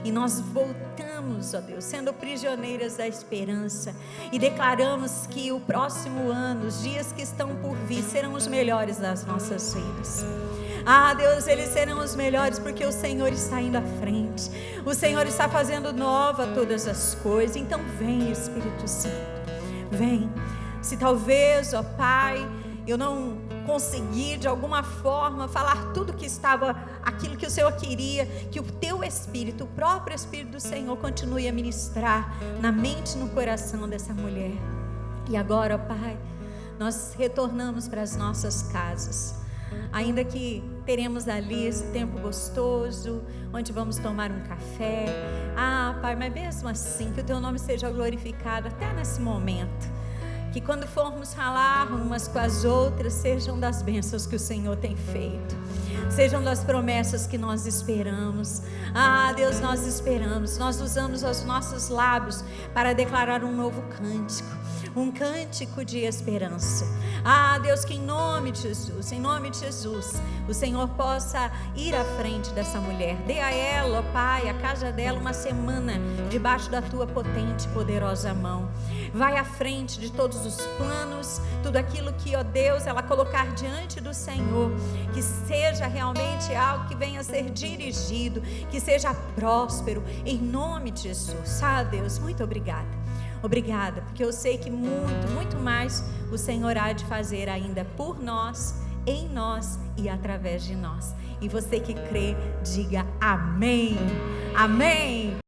E nós voltamos, ó Deus, sendo prisioneiras da esperança, e declaramos que o próximo ano, os dias que estão por vir, serão os melhores das nossas vidas. Deus, eles serão os melhores porque o Senhor está indo à frente. O Senhor está fazendo nova todas as coisas. Então vem, Espírito Santo, vem. Se talvez, ó Pai, eu não consegui de alguma forma falar tudo que estava, aquilo que o Senhor queria, que o Teu Espírito, o próprio Espírito do Senhor, continue a ministrar na mente e no coração dessa mulher. E agora, ó Pai, nós retornamos para as nossas casas, ainda que teremos ali esse tempo gostoso, onde vamos tomar um café. Pai, mas mesmo assim, que o Teu nome seja glorificado até nesse momento. Que quando formos falar umas com as outras, sejam das bênçãos que o Senhor tem feito, sejam das promessas que nós esperamos. Deus, nós esperamos, nós usamos os nossos lábios para declarar um novo cântico, um cântico de esperança. Deus, que em nome de Jesus, o Senhor possa ir à frente dessa mulher. Dê a ela, ó Pai, a casa dela, uma semana debaixo da Tua potente e poderosa mão. Vai à frente de todos os planos, tudo aquilo que, ó Deus, ela colocar diante do Senhor, que seja realmente algo que venha a ser dirigido, que seja próspero, em nome de Jesus. Deus, muito obrigada. Obrigada, porque eu sei que muito mais o Senhor há de fazer ainda por nós, em nós e através de nós. E você que crê, diga amém. Amém.